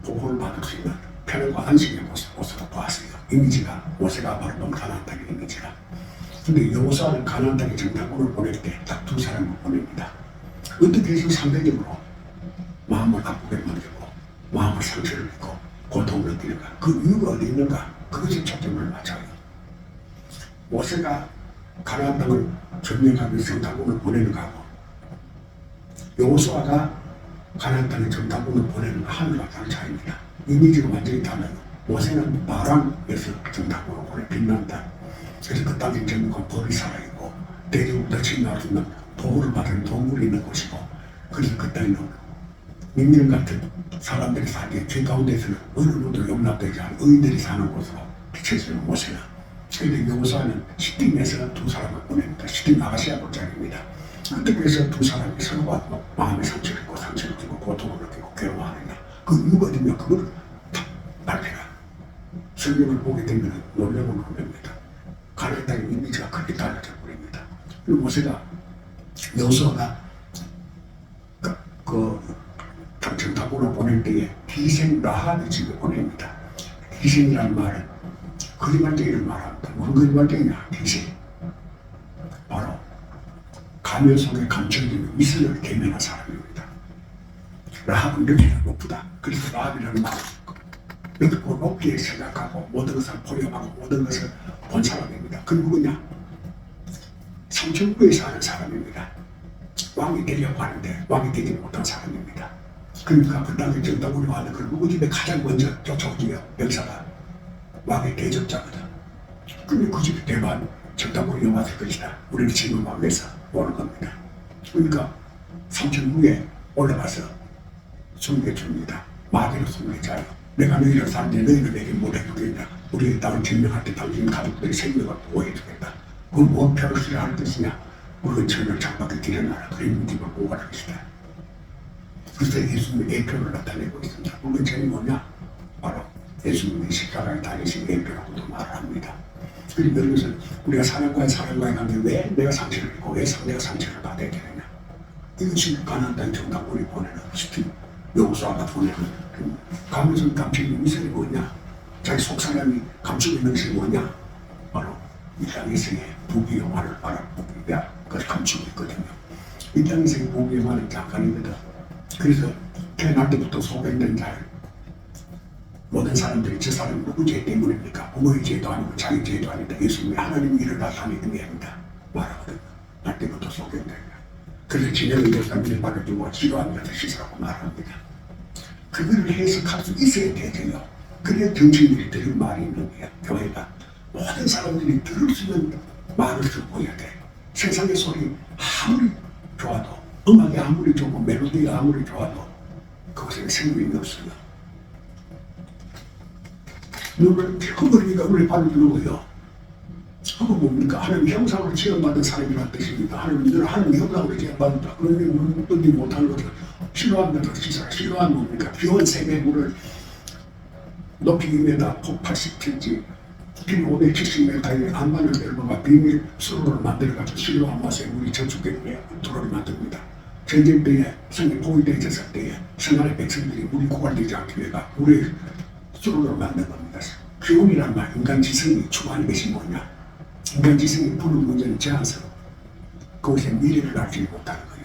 보호를 받을 수 있는 편안과 안식의 모습을 보았어요. 이미지가 모세가 바로 본 가나안 땅의 이미지라. 근데 여호수아는 가나안 땅에 정탐꾼을 보낼 때 딱 두 사람을 보냅니다. 어떻게 해서 상대적으로 마음을 아프게 만들고 마음을 상처를 입고 고통을 느끼는가? 그 이유가 어디 있는가? 그것이 초점을 맞춰요. 모세가 가나안 땅을 점령하면서 정탐꾼을 보내는 거하고 여호수아가 가나안 땅에 정탐꾼을 보내는 하늘과 땅 차이입니다. 이미지가 완전히 달라요. 모세는 바람에서 정탐꾼을 보내 빛난 땅. 그래서 그 땅에 전부가 벌이 살아있고 대지부터 침나올 수 있는 보호를 받은 동물이 있는 곳이고, 그래서 그 땅에는 민경 같은 사람들이 살기에 죄 가운데서는 어느 누구도 용납되지 않은 의인들이 사는 곳으로 비춰지는 모세는, 그런데 여호수아는 시딤에서 두 사람을 보냅니다. 시딤 아가시아 골짜기입니다. 그때에서 두 사람이 서로가 마음의 상처를 입고 상처를 입고 고통을 느끼고 괴로워하느냐, 그 이유가 되면 그걸 발표라. 성경을 보게 되면 놀라고 놀랍니다. 가나안 땅의 이미지가 크게 달라져 버립니다. 그리고 모세가 여호수아가 정탐꾼을 보낼 때에 희생 라합의 집에 보냅니다. 희생이라는 말은 거짓말쟁이를 말합니다. 무슨 거짓말쟁이냐? 희생. 바로 가면 속에 감춰진 이슬을 대면한 사람입니다. 라합은 여기가 높다. 그래서 라합이라는 말은 높고 높게 생각하고 모든 것을 포용하고 모든 것을 본 사람입니다. 그 누구냐? 성천구에 사는 사람입니다. 왕이 되려고 하는데 왕이 되지 못한 사람입니다. 그러니까 그 땅에 정탐꾼이 와는 그 누구 집에 가장 먼저 쫓아오지요. 병사가 왕의 대적자거든. 근데 그 집에 대만 정탐꾼이 왔을 것이다. 우리는 지금 왕에서 오는 겁니다. 그러니까 성천구에 올라가서 숨겨줍니다. 마귀로 숨겨자요. 내가 너희를 살때 너희는 내게 못해주겠냐. 우리의 땅을 증명할 때 당신 가족들의 생명을 보호해주겠다. 그건 뭔 표시를 할 것이냐. 우리는 천을 창밖에 들여놔라. 그런 집을 보호할 것이다. 그래서 예수님의 예표를 나타내고 있습니다. 그건 제일 뭐냐? 바로 예수님이 십자가에 달리신 예표라고도 말을 합니다. 그리고 이것은 우리가 사람과의 관계, 왜 내가 상처를 입고 왜 상대가 상처를 받아야 되느냐. 이것이 가나안 땅 정탐꾼이 보내는 시팀, 여호수아가 보내는 가면서 감추는 미션이 뭐냐? 자기 속 사람이 감추고 있는 것이 뭐냐? 바로 이 땅에서의 부귀 영화를 바라보기가 그걸 감추고 있거든요. 이 땅에서의 부귀 영화는 잠깐입니다. 그래서 태어날 때부터 소개된 자를 모든 사람들이 저 사람이 누구 죄 때문입니까? 부모의 죄도 아니고 자기 죄도 아니다. 예수님이 하나님 일을 나타내는 게 아니다 말하거든요. 날 때부터 소개된다. 그래서 진영의 예수님을 받아주고 치료하면서 씻으라고 말합니다. 그거를 해석할 수 있어야 되죠. 그래야 정치인들이 들을 말이 있는 거야. 교회가 모든 사람들이 들을 수 있는 말을 듣고 해야 돼. 세상의 소리 아무리 좋아도, 음악이 아무리 좋고 멜로디가 아무리 좋아도 그것에는 생명이 없어요. 눈을 펴버리니까 우리 발을 들고요. 그거 뭡니까? 하나님 형상으로 지원받은 사람이라는 뜻입니다. 하나님들은 하나님 형상으로 지원받았다. 그런데 우리는 끊지 못하는 것을 싫어한다는 뜻이잖아. 싫어하는 뭡니까? 비원 세계 물을 높이 2m, 폭 80cm, 길 570m의 안반을 넓어가 비밀 수로를 만들어가지고 실로한 맛에 물이 저축되게 도로를 만듭니다. 전쟁 때에 성이 포위되었을 때에 성안의 백성들이 물이 고갈되지 않기 위해 물의 수로를 만든 겁니다. 기온이란 말, 인간 지성이 추구하는 것이 뭐냐? 인간 지성이 푸는 문제는 제한스러워. 그것에 미래를 알지 못하는 거예요.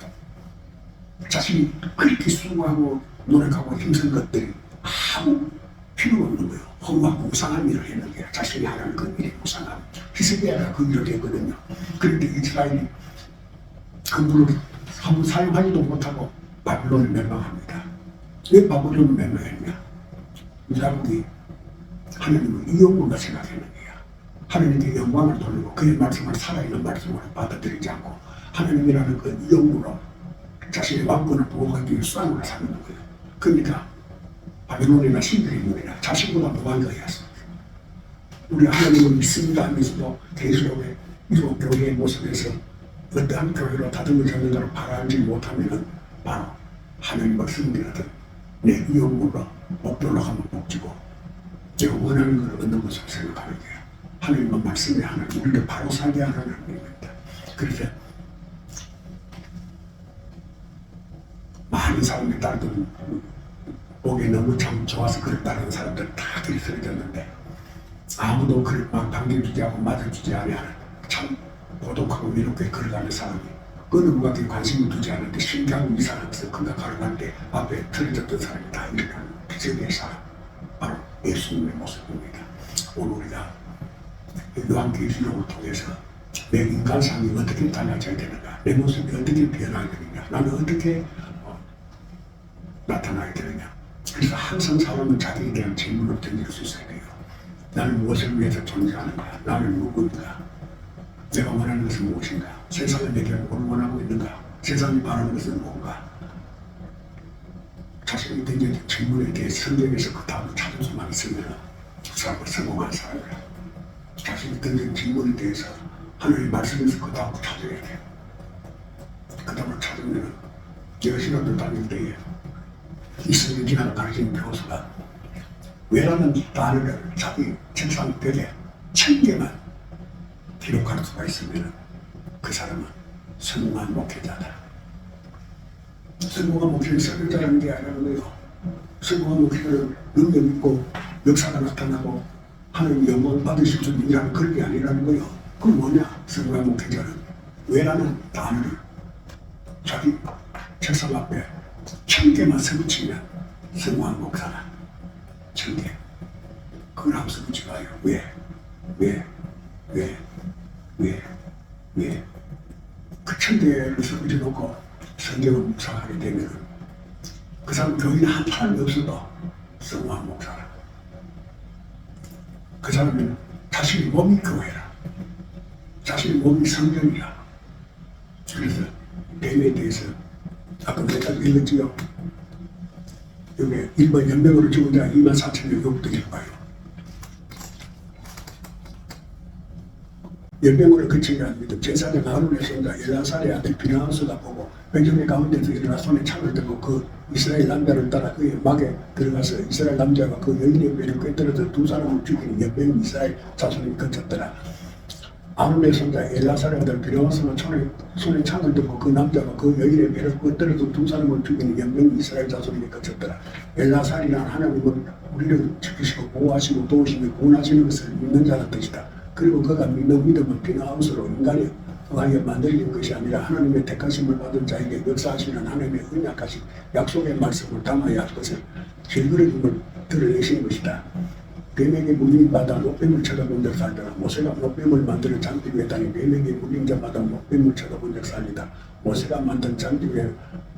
자신이 그렇게 수고하고 노력하고 힘쓴 것들이 아무 필요 없는 거예요. 허무하고 무상한 일을 했는 거예요. 자신이 하라는 그 일이 무상함. 희생해야 그 일을 했거든요. 그런데 이스라엘이 그 물을 한번 사용하지도 못하고 바빌론을 멸망합니다. 왜 바빌론을 멸망했냐? 이스라엘이 하나님을 이용물로 생각했는 거예요. 하나님께 영광을 돌리고 그의 말씀을 살아있는 말씀으로 받아들이지 않고 하나님이라는 그 이용물로 자신의 왕권을 보호하기 위해 수단으로 삼는 거예요. 그러니까 바빌론이나 신들이 뭐냐? 자신보다 무한 거였어. 우리 하나님을 믿습니다 하면서도 계시록의 이런 교회의 모습에서 어떠한 교회로 다듬을 잡는다고 바라지 못하면 바로 하나님을 섬기거든. 내 이용물로 목표로 하면 복지고 내가 원하는 걸 얻는 것을 생각하는 거야. 하나님은 말씀이 하나님, 우리를 바로 살게 하는 하나님입니다. 그래서 많은 사람들이 따르던 보기에 너무 참 좋아서 그를 따르는 사람들 다 그리 쓰러졌는데 아무도 그를 막 반겨주지 않고 맞아주지 않는 참 고독하고 외롭게 걸어가는 사람이 그 누구한테 관심을 두지 않는데 신기하고 이상하면서 그가 걸어갈 때 앞에 틀어졌던 사람이 다 일어나는 기적의 사람, 바로 예수님의 모습입니다. 오늘 우리가 요한계시록을 통해서 내 인간상이 어떻게 달라져야 되는가, 내 모습이 어떻게 변화해야 되는가, 나는 어떻게 나타나게 되느냐. 그래서 항상 사람은 자기에 대한 질문을 던질 수 있어야 돼요. 나는 무엇을 위해서 존재하는가? 나는 누구인가? 내가 원하는 것은 무엇인가? 세상은 내게 뭘 원하고 있는가? 세상이 바라는 것은 뭔가? 자신이 던진 질문에 대해 성경에서 그 답을 찾아서만 있으면 그 사람은 성공한 사람이야. 자신이 던진 질문에 대해서 하나님의 말씀에서 그 답을 찾아야 돼. 그 답을 찾으면 제가 신학교 다닐 때에 이승민이라는 가르치는 교수가 왜라는 단어를 자기 책상 벽에 1000개만 기록할 수가 있으면 그 사람은 성공한 목회자다. 성공한 목회자는 설교자라는 게 아니라는 거예요. 성공한 목회자는 능력 있고 역사가 나타나고 하나님 영광 받으실 수 있는 그런 게 아니라는 거예요. 그건 뭐냐? 성공한 목회자는 왜라는 단어를 자기 책상 앞에 1000개만 설치면 성공한 목사다. 1000개. 그걸 한번 설치 봐요. 왜? 그 1000개를 설치 놓고 성경을 묵상하게 되면 그 사람 교인 한 사람이 없어도 성공한 목사라. 그 사람은 자신의 몸이 교회라. 자신의 몸이 성경이라. 그래서 뱀에 대해서 아까 내가 읽었지요. 여기 일본 연맹으로 죽은 자가 24,000명 욕도 읽어봐요. 연맹으로 그친 게 아닙니다. 제사장 아론의 손자 11살의 아들 비나하스가 보고 백성의 가운데서 일어나 손에 창을 들고 그 이스라엘 남자를 따라 그의 막에 들어가서 이스라엘 남자가 그 여인의 배를 꿰뚫어서 두 사람을 죽이는 연맹 이스라엘 자손이 거쳤더라. 아론의 손자 11살의 아들 비나하스가 손에 창을 들고 그 남자가 그 여인의 배를 꿰뚫어서 두 사람을 죽이는 연맹 이스라엘 자손이 거쳤더라. 11살이란 하나님은 우리를 지키시고 보호하시고 도우시며 구원하시는 것을 믿는 자란 뜻이다. 그리고 그가 믿는 믿음은 비나하우스로 인간이 하여 만들어진 것이 아니라 하나님의 택하심을 받은 자에게 역사하시는 하나님의 언약하신 약속의 말씀을 담아야 할 것을 길그러짐을 드러내신 것이다. 뱀에게 물린 바다 노뱀을 쳐다본 적 살더라. 모세가 노뱀을 만드는 장비 위에 다니 뱀에게 물린 자마다 노뱀을 쳐다본 적 살리다. 모세가 만든 장비 위에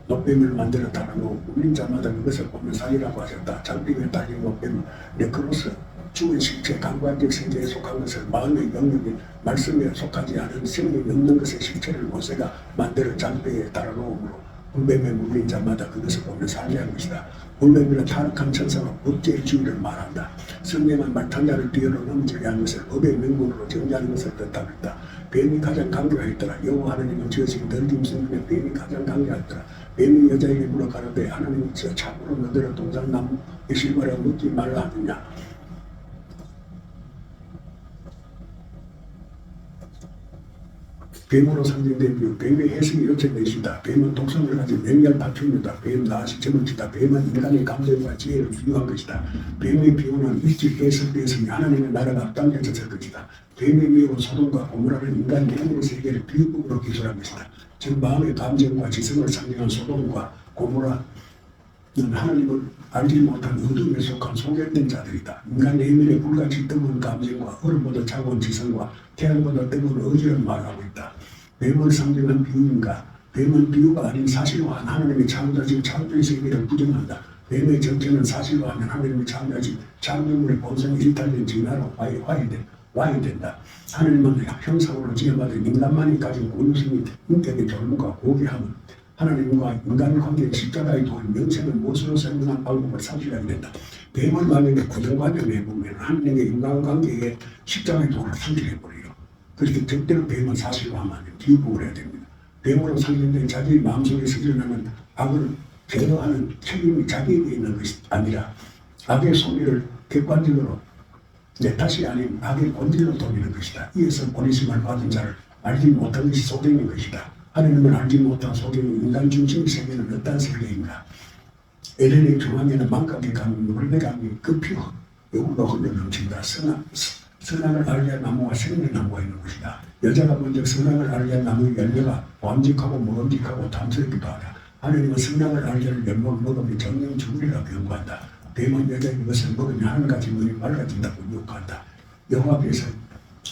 노뱀을 만들어 달아놓고 물린 자마다 그것을 보면 살리라고 하셨다. 장비 위에 달린 노뱀은 네크로스 죽은 실체, 감관적 세계에 속한 것을 마음의 영역이 말씀에 속하지 않은 생명이 없는 것의 실체를 모세가 만들어 장대에 달아놓음으로 불뱀에 물린 자마다 그것을 보며 살리한 것이다. 불뱀이란 타락한 천사가 법제의 지위를 말한다. 성령한 말탄자를 뒤로 넘치게 한 것을 법의 명분으로 정리하는 것을 뜻합니다. 뱀이 가장 강조하였더라. 여호와 하나님은 지으신 덜김승에 뱀이 가장 강조하였더라. 뱀이 여자에게 물어 가로되 하나님이 저 참으로 너더러 동산나무의 실과를 묻지 말라 하느냐. 뱀으로 상징된 비유, 뱀의 해석이 이렇게 되시다. 뱀은 독성을 가진 맹렬 파충류다. 뱀 낫이 저물치다. 뱀은 인간의 감정과 지혜를 비유한 것이다. 뱀의 비유는 일찍 해석되었으니 하나님의 나라가 앞당겨졌을 것이다. 뱀의 비유로 소돔과 고모라는 인간 내면의 세계를 비유법으로 기술한 것이다. 즉 마음의 감정과 지성을 상징한 소돔과 고모라는 하나님을 알지 못한 어둠에 속한 소멸된 자들이다. 인간 내면의 불같이 뜨거운 감정과 얼음보다 차가운 지성과 태양보다 뜨거운 의지를 말하고 있다. 뱀을 상징한 비유인가? 뱀은 비유가 아닌 사실화한 하나님의 창조하신 창조의 세계를 부정한다. 뱀의 정체는 사실화하면 하나님의 창조하신 창조물의 본성이 일탈된 진화로 와야 된다. 하나님은 형상으로 지어받은 인간만이 가진 고유성이 인격의 존엄과 고귀함은 하나님과 인간 관계의 십자가의 도인 명생을 무엇으로 설명한 방법을 상실하게 된다. 뱀을 만약에 구성관념을 해보면 하나님의 인간관계에 십자가의 도를 상실해버려요. 그렇게 절대로 뱀은 사실화하면 비유법을 해야 됩니다. 뱀으로 상징된 자기의 마음속에 스쳐나는 악을 제어하는 책임이 자기에게 있는 것이 아니라 악의 소리를 객관적으로 내 탓이 아닌 악의 본질로 돌리는 것이다. 이에서 보내심을 받은 자를 알지 못한 것이 소경인 것이다. 하나님을 알지 못한 소경이 인간 중심의 세계는 어떤 세계인가? 에덴의 중앙에는 망각의 강, 물의 강이 급히 요구가 흘러 넘친다. 선악을 알게 한 나무와 생명의 나무가 있는 것이다. 여자가 먼저 선악을 알게 한 나무의 열매가 완직하고 먹음직하고 탐스럽기도 하다. 하나님은 선악을 알게 한 열매를 먹으면 정령 죽으리라고 경고한다. 뱀은 여자에게 그것을 먹으면 한 가지 눈이 맑아진다고 유혹한다. 여호와께서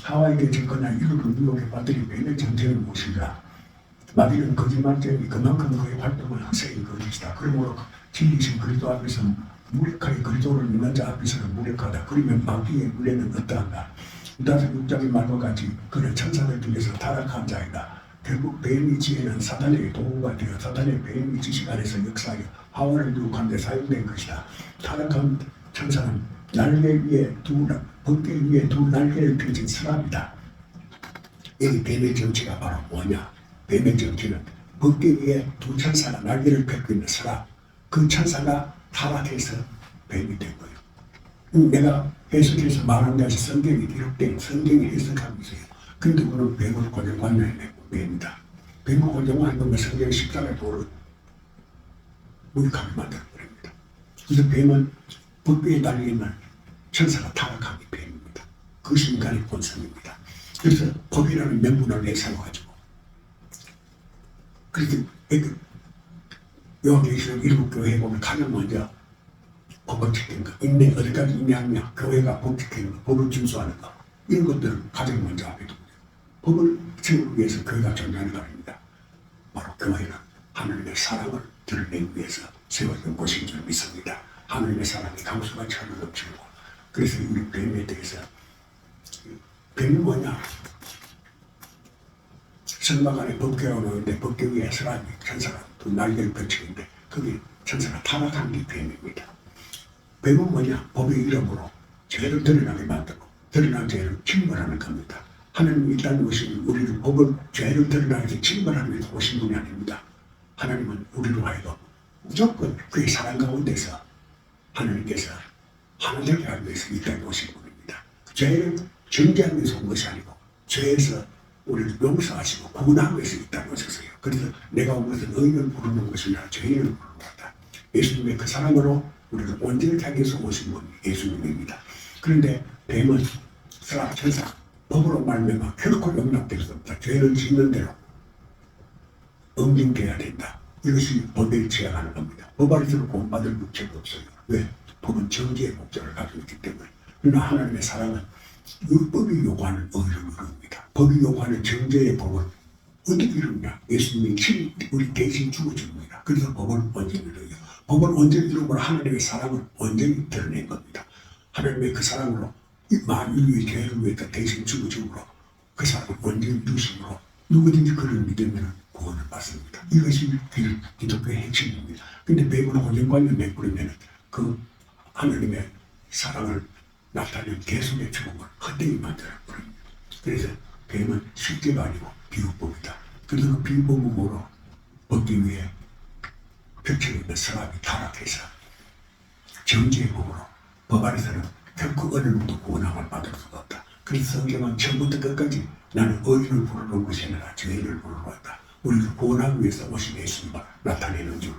하와에게 접근한 이루를 유혹에 빠뜨린 뱀의 정체는 무엇인가? 마귀는 거짓말쟁이 그만큼 그의 활동은 허세인 것이다. 그러므로 진리신 그리스도 앞에서 무력하게 그리스도를 믿는 자 앞에서는 무력하다. 그러면 마귀의 물레는 어떠한가? 유다서 6장의 말과 같이 그는 천사들 중에서 타락한 자이다. 결국 뱀의 지혜는 사단의 도구가 되어 사단의 뱀의 지식 안에서 역사하여 하와를 유혹하는 데 사용된 것이다. 타락한 천사는 날개 위에 번개 위에 두 날개를 펴진 사람이다. 여기 뱀의 정체가 바로 뭐냐? 뱀의 정체는 번개 위에 두 천사가 날개를 펴고 있는 사람, 그 천사가 타락해서 뱀이 된 거예요. 내가 해석해서 말한 것이 성경에 기록된 성경에 해석하고 있어요. 근데 그는 뱀을 고정관념에 뱀이다. 뱀을 고정하는 건 성경 14의 도를 무익하게 만들어버립니다. 그래서 뱀은 번개에 달려있는 천사가 타락한 게 뱀입니다. 그것이 인간의 본성입니다. 그래서 법이라는 명분을 내세워가지고 그래서 요한계시록 7교회에 보면 가장 먼저 법을 지키는 것, 인내 어디까지 인내하냐, 교회가 법 지키는 것, 법을 준수하는 것, 이런 것들을 가장 먼저 하게 됩니다. 법을 세우기 위해서 교회가 존재하는 것입니다. 바로 교회는 하나님의 사랑을 드러내기 위해서 세워진 곳인 줄 믿습니다. 하나님의 사랑이 강수가 차는 넘치고, 그래서 우리 뱀에 대해서 뱀이 뭐냐? 성막 안에 법궤가 놓는데 법궤 위에 사람이 천사가 또 날개를 펼치는데 거기 천사가 타락한 게 뱀입니다. 뱀은 뭐냐? 법의 이름으로 죄를 드러나게 만들고 드러난 죄를 징벌하는 겁니다. 하나님이 이 땅에 오신 우리는 법을 죄를 드러나게 해서 징벌하기 위해서 오신 분이 아닙니다. 하나님은 우리로 하여금 무조건 그의 사랑 가운데서 하나님께서 하나되게 하기 위해서 이 땅에 오신 분입니다. 죄를 정죄하기 위해서 온 것이 아니고 죄에서 우리를 용서하시고 구원하기 위해서 이 땅에 오셨어요. 그래서 내가 온 것은 의인을 부르는 것이 아니라 죄인을 부르는 것이다. 예수님의 그 사랑으로 우리를 온전히 하기 위해서 오신 분이 예수님입니다. 그런데 뱀은 사람 천사 법으로 말미암아 결코 용납될 수 없다. 죄를 짓는 대로 응징돼야 된다. 이것이 법에 제약하는 겁니다. 법 아래서 구원받을 목적이 없어요. 왜? 법은 정죄의 목적을 가지고 있기 때문에. 그러나 하나님의 사랑은 율법이 요구하는 의를 이룹니다. 법이 요구하는 정죄의 법을 어떻게 이루냐? 예수님이 친히 우리 대신 죽어줍니다. 그래서 법을 온전히 이루어요. 법을 온전히 이루므로 하나님의 사랑을 온전히 드러낸 겁니다. 하나님의 그 사랑으로 만인의 죄를 위해서 대신 죽어줌으로 그 사랑을 온전히 이루심으로 누구든지 그를 믿으면 구원을 받습니다. 이것이 기독교의 핵심입니다. 근데 뱀으로 고정관념 내버리면 그 하나님의 사랑을 나타낸 계속의 죽음을 헛되이 만들어버립니다. 그래서 뱀은 실제가 아니고 비유법이다. 그래서 그 비유법으로 법기 위에 펼쳐 있는 사람이 타락해서 정죄의 법으로 법 안에서는 결코 어느 놈도 구원함을 받을 수가 없다. 그래서 성경은 처음부터 끝까지 나는 의인을 부르는 것이 아니라 죄인을 부르는 것이다. 우리를 구원하기 위해서 오신 예수님을 나타내는 줄